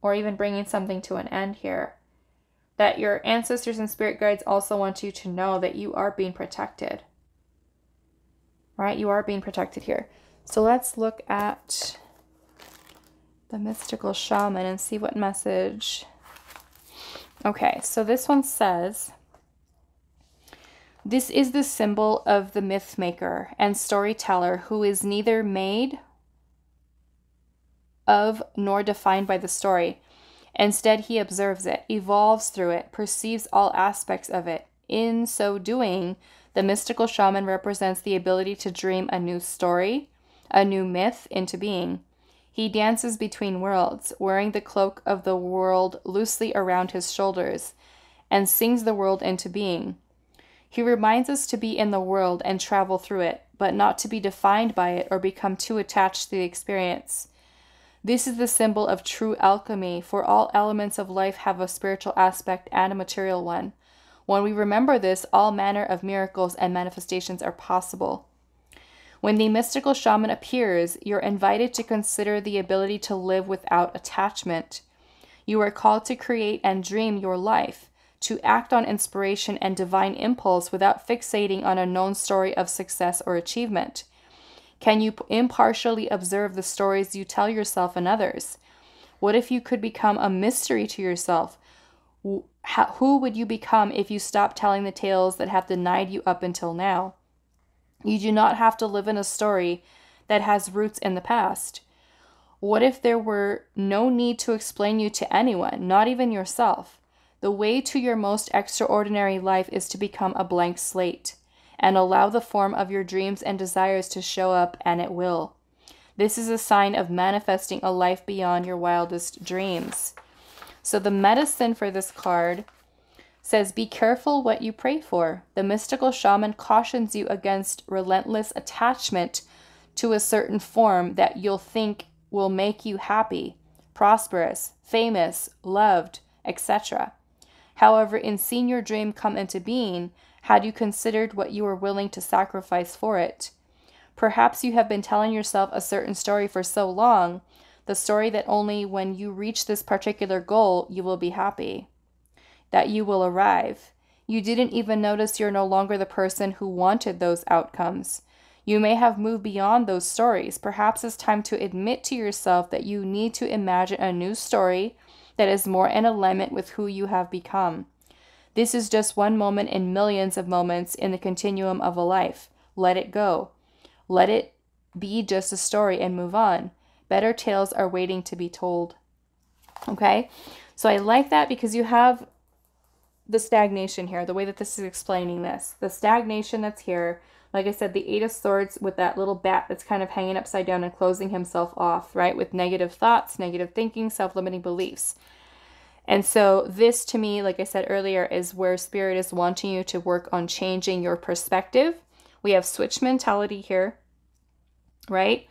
or even bringing something to an end here, that your ancestors and spirit guides also want you to know that you are being protected, right? You are being protected here. So let's look at the mystical shaman and see what message. Okay, so this one says, this is the symbol of the myth maker and storyteller who is neither made of nor defined by the story. Instead, he observes it, evolves through it, perceives all aspects of it. In so doing, the mystical shaman represents the ability to dream a new story, a new myth into being. He dances between worlds, wearing the cloak of the world loosely around his shoulders, and sings the world into being. He reminds us to be in the world and travel through it, but not to be defined by it or become too attached to the experience. This is the symbol of true alchemy, for all elements of life have a spiritual aspect and a material one. When we remember this, all manner of miracles and manifestations are possible. When the mystical shaman appears, you're invited to consider the ability to live without attachment. You are called to create and dream your life, to act on inspiration and divine impulse without fixating on a known story of success or achievement. Can you impartially observe the stories you tell yourself and others? What if you could become a mystery to yourself? Who would you become if you stopped telling the tales that have denied you up until now? You do not have to live in a story that has roots in the past. What if there were no need to explain you to anyone, not even yourself? The way to your most extraordinary life is to become a blank slate and allow the form of your dreams and desires to show up, and it will. This is a sign of manifesting a life beyond your wildest dreams. So the medicine for this card says, be careful what you pray for. The mystical shaman cautions you against relentless attachment to a certain form that you'll think will make you happy, prosperous, famous, loved, etc. However, in seeing your dream come into being, had you considered what you were willing to sacrifice for it? Perhaps you have been telling yourself a certain story for so long, the story that only when you reach this particular goal you will be happy, that you will arrive. You didn't even notice you're no longer the person who wanted those outcomes. You may have moved beyond those stories. Perhaps it's time to admit to yourself that you need to imagine a new story that is more in alignment with who you have become. This is just one moment in millions of moments in the continuum of a life. Let it go. Let it be just a story and move on. Better tales are waiting to be told. Okay? So I like that because you have the stagnation here, the way that this is explaining this. The stagnation that's here, like I said, the Eight of Swords with that little bat that's kind of hanging upside down and closing himself off, right? With negative thoughts, negative thinking, self-limiting beliefs. And so this, to me, like I said earlier, is where Spirit is wanting you to work on changing your perspective. We have switch mentality here, right?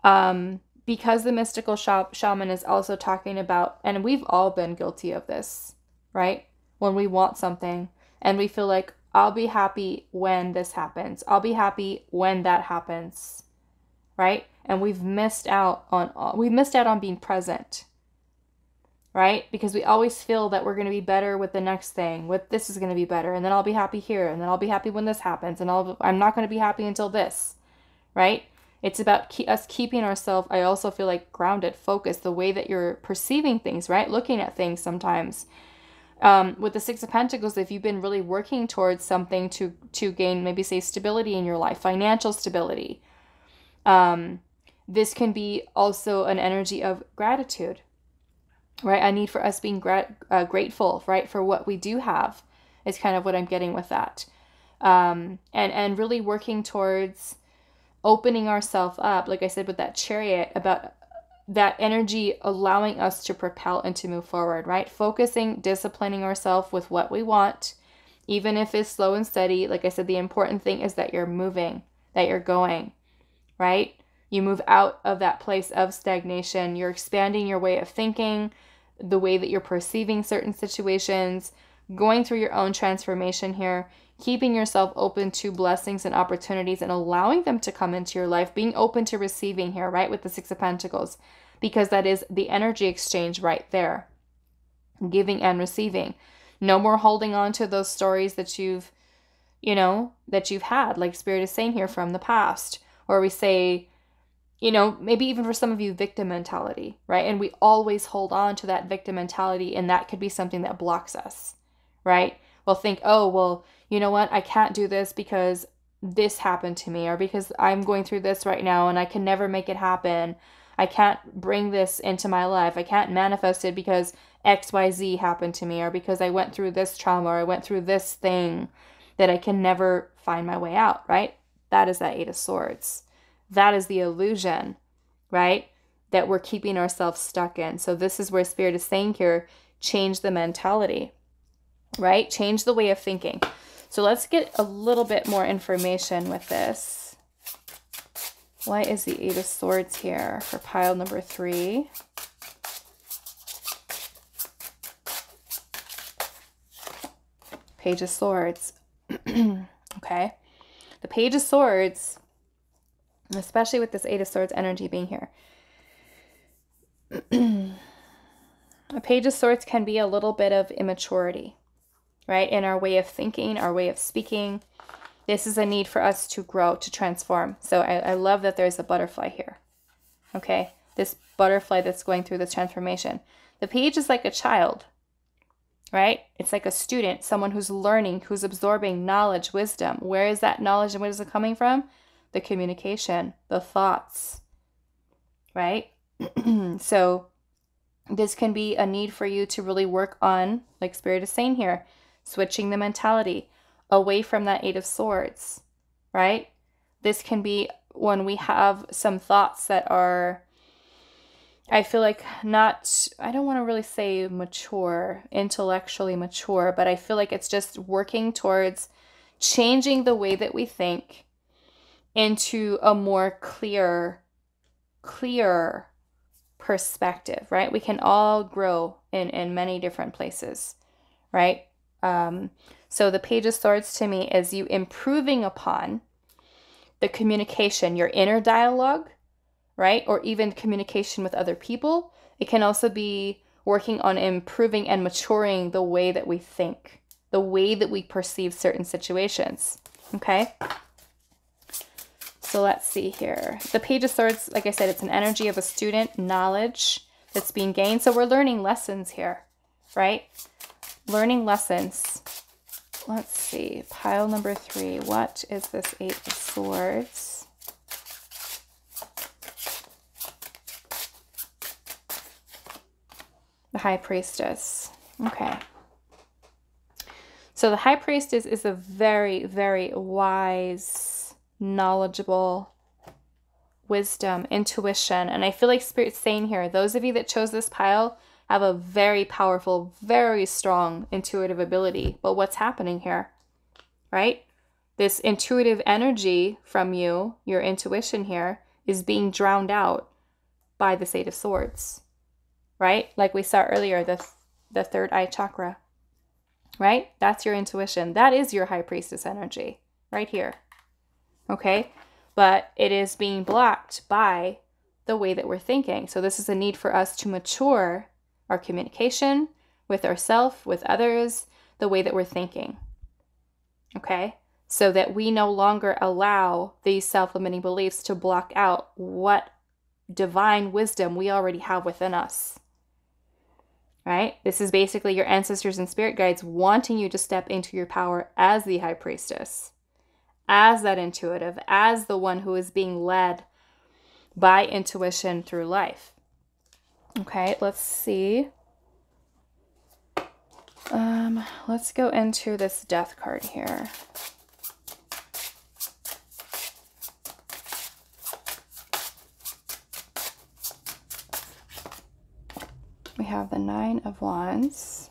Because the mystical shaman is also talking about, and we've all been guilty of this, right? When we want something and we feel like, I'll be happy when this happens. I'll be happy when that happens, right? And we've missed out on being present. Right? Because we always feel that we're going to be better with the next thing. With this is going to be better. And then I'll be happy here. And then I'll be happy when this happens. And I'm not going to be happy until this. Right? It's about us keeping ourselves, I also feel like, grounded, focused, the way that you're perceiving things, right? Looking at things sometimes. With the Six of Pentacles, if you've been really working towards something to gain, maybe say, stability in your life, financial stability, This can be also an energy of gratitude, right? A need for us being grateful, right, for what we do have is kind of what I'm getting with that. And really working towards opening ourselves up, like I said, with that Chariot, about that energy allowing us to propel and to move forward, right? Focusing, disciplining ourselves with what we want, even if it's slow and steady. Like I said, the important thing is that you're moving, that you're going, right? You move out of that place of stagnation. You're expanding your way of thinking, the way that you're perceiving certain situations, going through your own transformation here, keeping yourself open to blessings and opportunities and allowing them to come into your life, being open to receiving here, right, with the Six of Pentacles, because that is the energy exchange right there, giving and receiving. No more holding on to those stories that you've had, like Spirit is saying here, from the past, or we say, maybe even for some of you, victim mentality, right? And we always hold on to that victim mentality, and that could be something that blocks us, right? We'll think, oh, well, you know what? I can't do this because this happened to me, or because I'm going through this right now and I can never make it happen. I can't bring this into my life. I can't manifest it because XYZ happened to me, or because I went through this trauma, or I went through this thing that I can never find my way out, right? That is that Eight of Swords. That is the illusion, right, that we're keeping ourselves stuck in. So this is where Spirit is saying here, change the mentality, right? Change the way of thinking. So let's get a little bit more information with this. Why is the Eight of Swords here for pile number 3? Page of Swords. Okay. The Page of Swords, especially with this Eight of Swords energy being here. A Page of Swords can be a little bit of immaturity, right? In our way of thinking, our way of speaking. This is a need for us to grow, to transform. So I love that there's a butterfly here. Okay. This butterfly that's going through this transformation. The page is like a child, right? It's like a student, someone who's learning, who's absorbing knowledge, wisdom. Where is that knowledge and what is it coming from? The communication, the thoughts, right? So this can be a need for you to really work on, like Spirit is saying here, switching the mentality away from that Eight of Swords, right? This can be when we have some thoughts that are, I feel like not, I don't want to really say mature, intellectually mature, but I feel like it's just working towards changing the way that we think into a more clear perspective, right? We can all grow in many different places, right? So the Page of Swords to me is you improving upon the communication, your inner dialogue, right? Or even communication with other people. It can also be working on improving and maturing the way that we think, the way that we perceive certain situations, okay? So let's see here. The Page of Swords, like I said, it's an energy of a student, knowledge that's being gained. So we're learning lessons here, right? Learning lessons. Let's see. Pile number 3. What is this Eight of Swords? The High Priestess. Okay. So the High Priestess is a very, very wise, knowledgeable, wisdom, intuition. And I feel like Spirit's saying here, those of you that chose this pile have a very powerful, very strong intuitive ability. But what's happening here, right? This intuitive energy from you, your intuition here, is being drowned out by this Eight of Swords, right? Like we saw earlier, the third eye chakra, right? That's your intuition. That is your High Priestess energy right here, okay? But it is being blocked by the way that we're thinking. So this is a need for us to mature our communication with ourselves, with others, the way that we're thinking, okay? So that we no longer allow these self-limiting beliefs to block out what divine wisdom we already have within us, right? This is basically your ancestors and spirit guides wanting you to step into your power as the High Priestess, as that intuitive, as the one who is being led by intuition through life. Okay, let's see. Let's go into this Death card here. We have the Nine of Wands.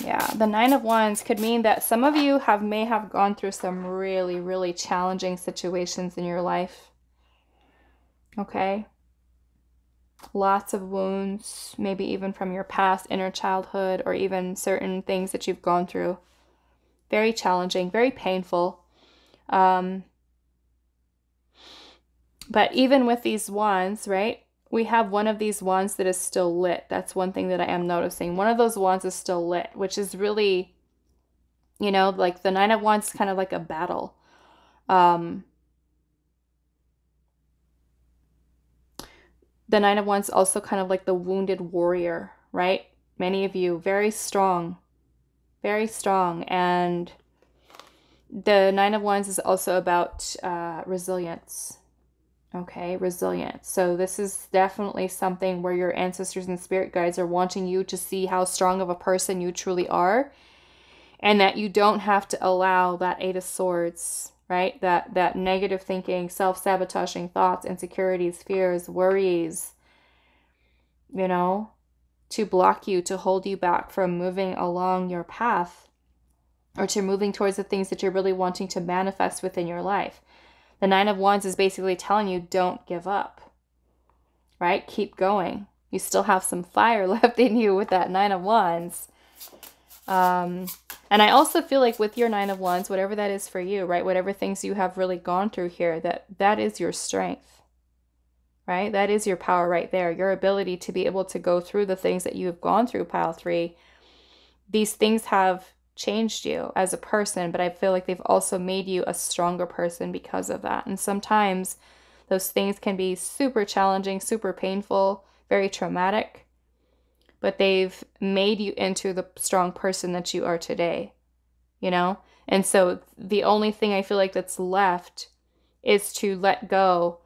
Yeah, the Nine of Wands could mean that some of you may have gone through some really, really challenging situations in your life. Okay? Lots of wounds, maybe even from your past inner childhood, or even certain things that you've gone through. Very challenging, very painful. But even with these wands, right? We have one of these wands that is still lit. That's one thing that I am noticing. One of those wands is still lit, which is really, you know, like the Nine of Wands is kind of like a battle. The Nine of Wands also kind of like the wounded warrior, right? Many of you, very strong, very strong. And the Nine of Wands is also about resilience. Okay, resilience. So this is definitely something where your ancestors and spirit guides are wanting you to see how strong of a person you truly are, and that you don't have to allow that Eight of Swords, right? That negative thinking, self-sabotaging thoughts, insecurities, fears, worries, you know, to block you, to hold you back from moving along your path, or to moving towards the things that you're really wanting to manifest within your life. The Nine of Wands is basically telling you, don't give up, right? Keep going. You still have some fire left in you with that Nine of Wands. And I also feel like with your Nine of Wands, whatever that is for you, right? Whatever things you have really gone through here, that is your strength, right? That is your power right there. Your ability to be able to go through the things that you have gone through, pile 3. These things have changed you as a person, but I feel like they've also made you a stronger person because of that. And sometimes those things can be super challenging, super painful, very traumatic, but they've made you into the strong person that you are today, you know? And so the only thing I feel like that's left is to let go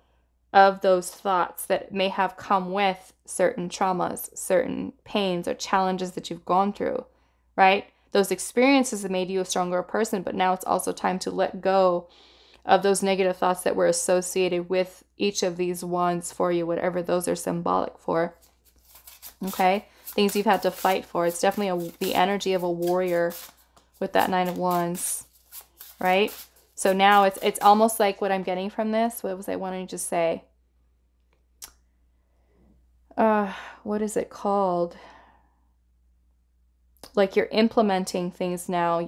of those thoughts that may have come with certain traumas, certain pains or challenges that you've gone through, right? Those experiences have made you a stronger person, but now it's also time to let go of those negative thoughts that were associated with each of these wands for you, whatever those are symbolic for. Okay? Things you've had to fight for. It's definitely the energy of a warrior with that Nine of Wands, right? So now it's almost like what I'm getting from this. What was I wanting to say? What is it called? Like you're implementing things now.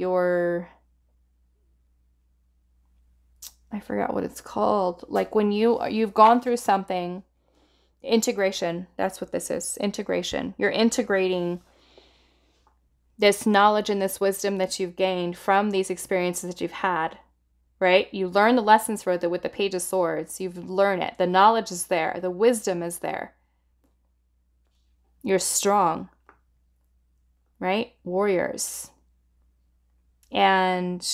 I forgot what it's called. Like when you've gone through something, integration, that's what this is, integration. You're integrating this knowledge and this wisdom that you've gained from these experiences that you've had, right? You learn the lessons with the Page of Swords. You've learned it. The knowledge is there. The wisdom is there. You're strong, right? Warriors. And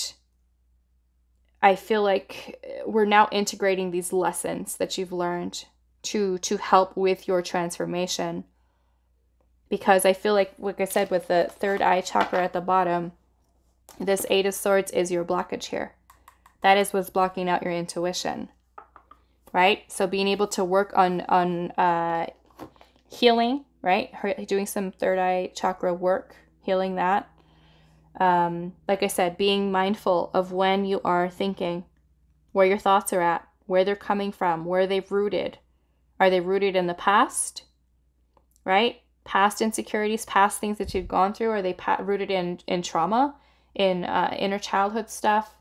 I feel like we're now integrating these lessons that you've learned to help with your transformation. Because I feel like I said, with the third eye chakra at the bottom, this Eight of Swords is your blockage here. That is what's blocking out your intuition, right? So being able to work on healing, right? Doing some third eye chakra work, healing that. Like I said, being mindful of when you are thinking, where your thoughts are at, where they're coming from, where they've rooted. Are they rooted in the past, right? Past insecurities, past things that you've gone through? Are they rooted in trauma, in inner childhood stuff,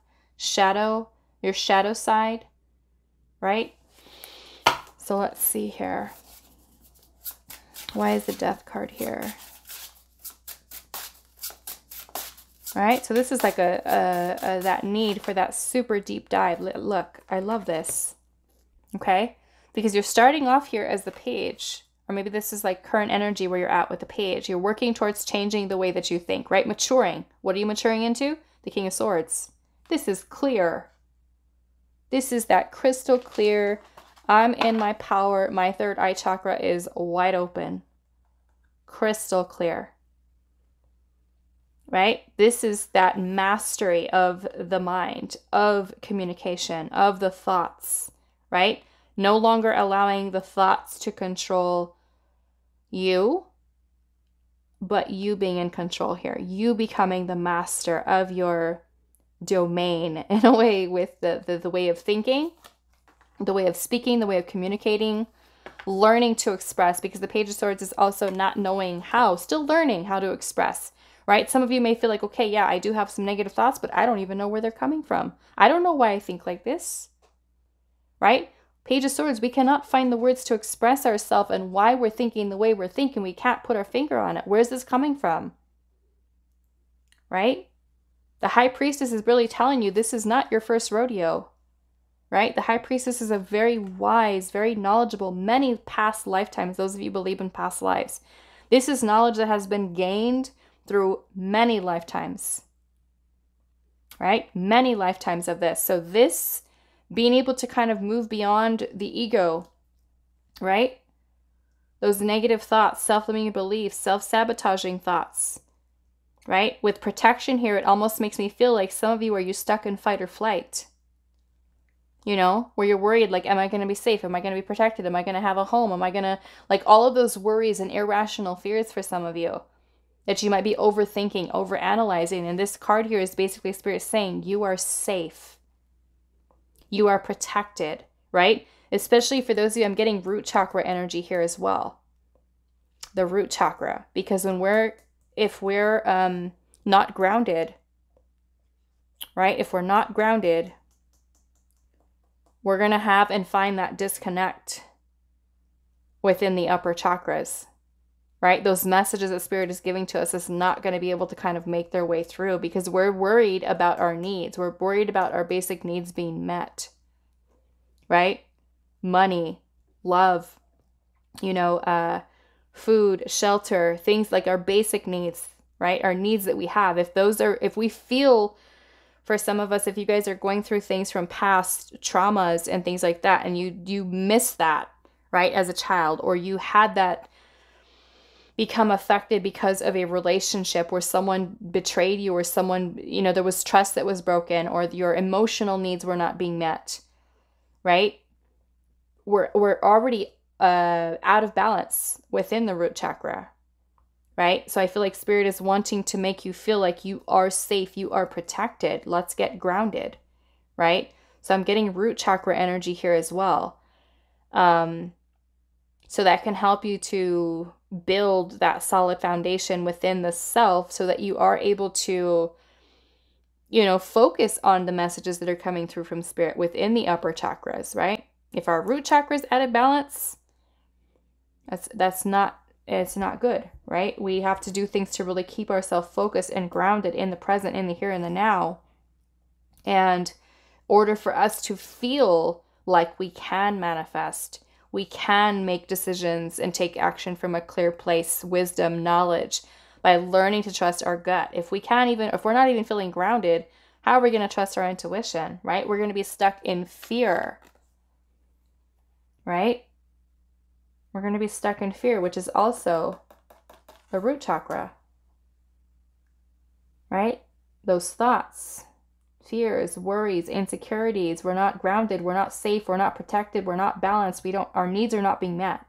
your shadow side, right? So let's see here. Why is the Death card here? All right, so this is like that need for that super deep dive. Look, I love this, okay? Because you're starting off here as the Page, or maybe this is like current energy where you're at with the Page. You're working towards changing the way that you think, right? Maturing. What are you maturing into? The King of Swords. This is clear. This is that crystal clear I'm in my power. My third eye chakra is wide open, crystal clear, right? This is that mastery of the mind, of communication, of the thoughts, right? No longer allowing the thoughts to control you, but you being in control here. You becoming the master of your domain in a way, with the way of thinking, the way of speaking, the way of communicating, learning to express, because the Page of Swords is also not knowing how, still learning how to express, right? Some of you may feel like, okay, yeah, I do have some negative thoughts, but I don't even know where they're coming from. I don't know why I think like this, right? Page of Swords, we cannot find the words to express ourselves and why we're thinking the way we're thinking. We can't put our finger on it. Where's this coming from? Right? The High Priestess is really telling you this is not your first rodeo, right? The High Priestess is a very wise, very knowledgeable, many past lifetimes, those of you who believe in past lives. This is knowledge that has been gained through many lifetimes, right? Many lifetimes of this. So this, being able to kind of move beyond the ego, right? Those negative thoughts, self-limiting beliefs, self-sabotaging thoughts, right? With protection here, it almost makes me feel like some of you are stuck in fight or flight, you know, where you're worried, like, am I going to be safe? Am I going to be protected? Am I going to have a home? Am I going to, like, all of those worries and irrational fears for some of you that you might be overthinking, overanalyzing. And this card here is basically Spirit saying you are safe. You are protected, right? Especially for those of you, I'm getting root chakra energy here as well. The root chakra, because if we're not grounded, right? If we're not grounded, we're going to have and find that disconnect within the upper chakras, right? Those messages that Spirit is giving to us is not going to be able to kind of make their way through because we're worried about our needs. We're worried about our basic needs being met, right? Money, love, you know, food, shelter, things like our basic needs, right? Our needs that we have. If we feel, for some of us, if you guys are going through things from past traumas and things like that, and you miss that, right, as a child, or you had that become affected because of a relationship where someone betrayed you, or someone, you know, there was trust that was broken, or your emotional needs were not being met, right? We're already out of balance within the root chakra, right? So I feel like Spirit is wanting to make you feel like you are safe, you are protected. Let's get grounded, right? So I'm getting root chakra energy here as well. So that can help you to build that solid foundation within the self so that you are able to, you know, focus on the messages that are coming through from Spirit within the upper chakras, right? If our root chakra is out of balance, it's not good, right? We have to do things to really keep ourselves focused and grounded in the present, in the here and the now. And in order for us to feel like we can manifest, we can make decisions and take action from a clear place, wisdom, knowledge, by learning to trust our gut. If we're not even feeling grounded, how are we going to trust our intuition, right? We're going to be stuck in fear, right? We're going to be stuck in fear, which is also the root chakra, right? Those thoughts, fears, worries, insecurities. We're not grounded. We're not safe. We're not protected. We're not balanced. Our needs are not being met,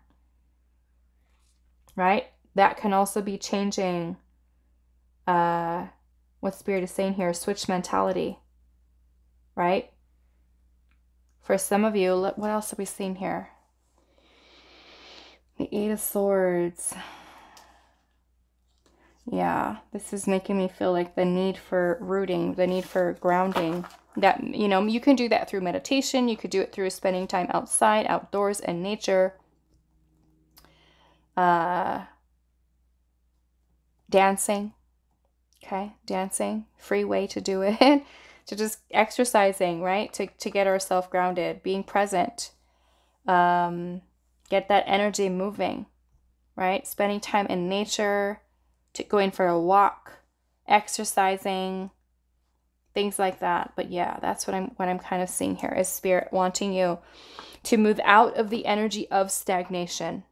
right? That can also be changing, what Spirit is saying here, switch mentality, right? For some of you, what else have we seen here? The Eight of Swords. Yeah, this is making me feel like the need for rooting, the need for grounding. That, you know, you can do that through meditation. You could do it through spending time outside, outdoors, in nature. Dancing. Okay, dancing. Free way to do it. To just exercising, right? To get ourselves grounded. Being present. Get that energy moving, right? Spending time in nature, going for a walk, exercising, things like that. But yeah, that's what I'm kind of seeing here, is Spirit wanting you to move out of the energy of stagnation,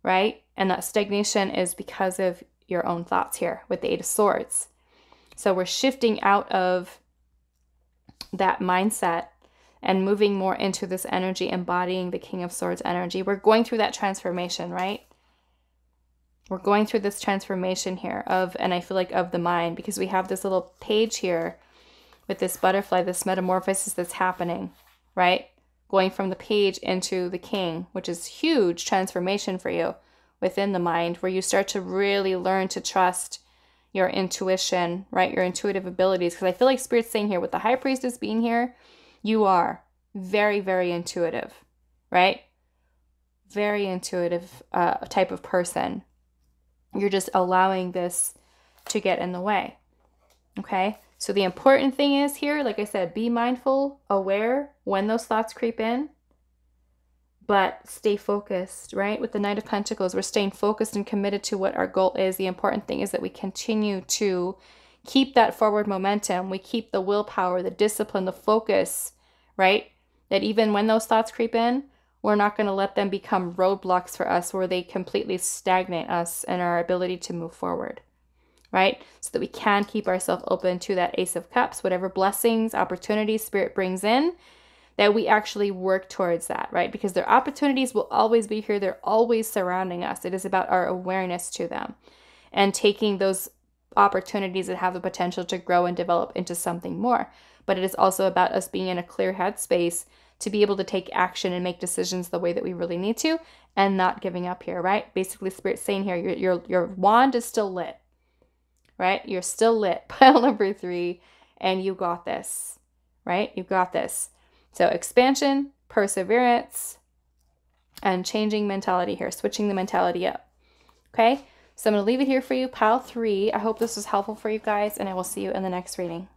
right? And that stagnation is because of your own thoughts here with the Eight of Swords. So we're shifting out of that mindset and moving more into this energy, embodying the King of Swords energy. We're going through that transformation, right? We're going through this transformation here of, and I feel like of the mind, because we have this little page here with this butterfly, this metamorphosis that's happening, right? Going from the page into the king, which is huge transformation for you within the mind, where you start to really learn to trust your intuition, right? Your intuitive abilities. Because I feel like Spirit's saying here, with the High Priestess being here, you are very, very intuitive, right? Very intuitive type of person. You're just allowing this to get in the way, okay? So the important thing is here, like I said, be mindful, aware when those thoughts creep in, but stay focused, right? With the Knight of Pentacles, we're staying focused and committed to what our goal is. The important thing is that we continue to keep that forward momentum. We keep the willpower, the discipline, the focus, right? That even when those thoughts creep in, we're not going to let them become roadblocks for us where they completely stagnate us and our ability to move forward, right? So that we can keep ourselves open to that Ace of Cups, whatever blessings, opportunities Spirit brings in, that we actually work towards that, right? Because their opportunities will always be here. They're always surrounding us. It is about our awareness to them and taking those opportunities that have the potential to grow and develop into something more. But it is also about us being in a clear head space to be able to take action and make decisions the way that we really need to, and not giving up here, right? Basically, Spirit's saying here, your wand is still lit, right? You're still lit, pile number 3, and you got this, right? You got this. So expansion, perseverance, and changing mentality here, switching the mentality up, okay? So I'm going to leave it here for you, pile 3. I hope this was helpful for you guys, and I will see you in the next reading.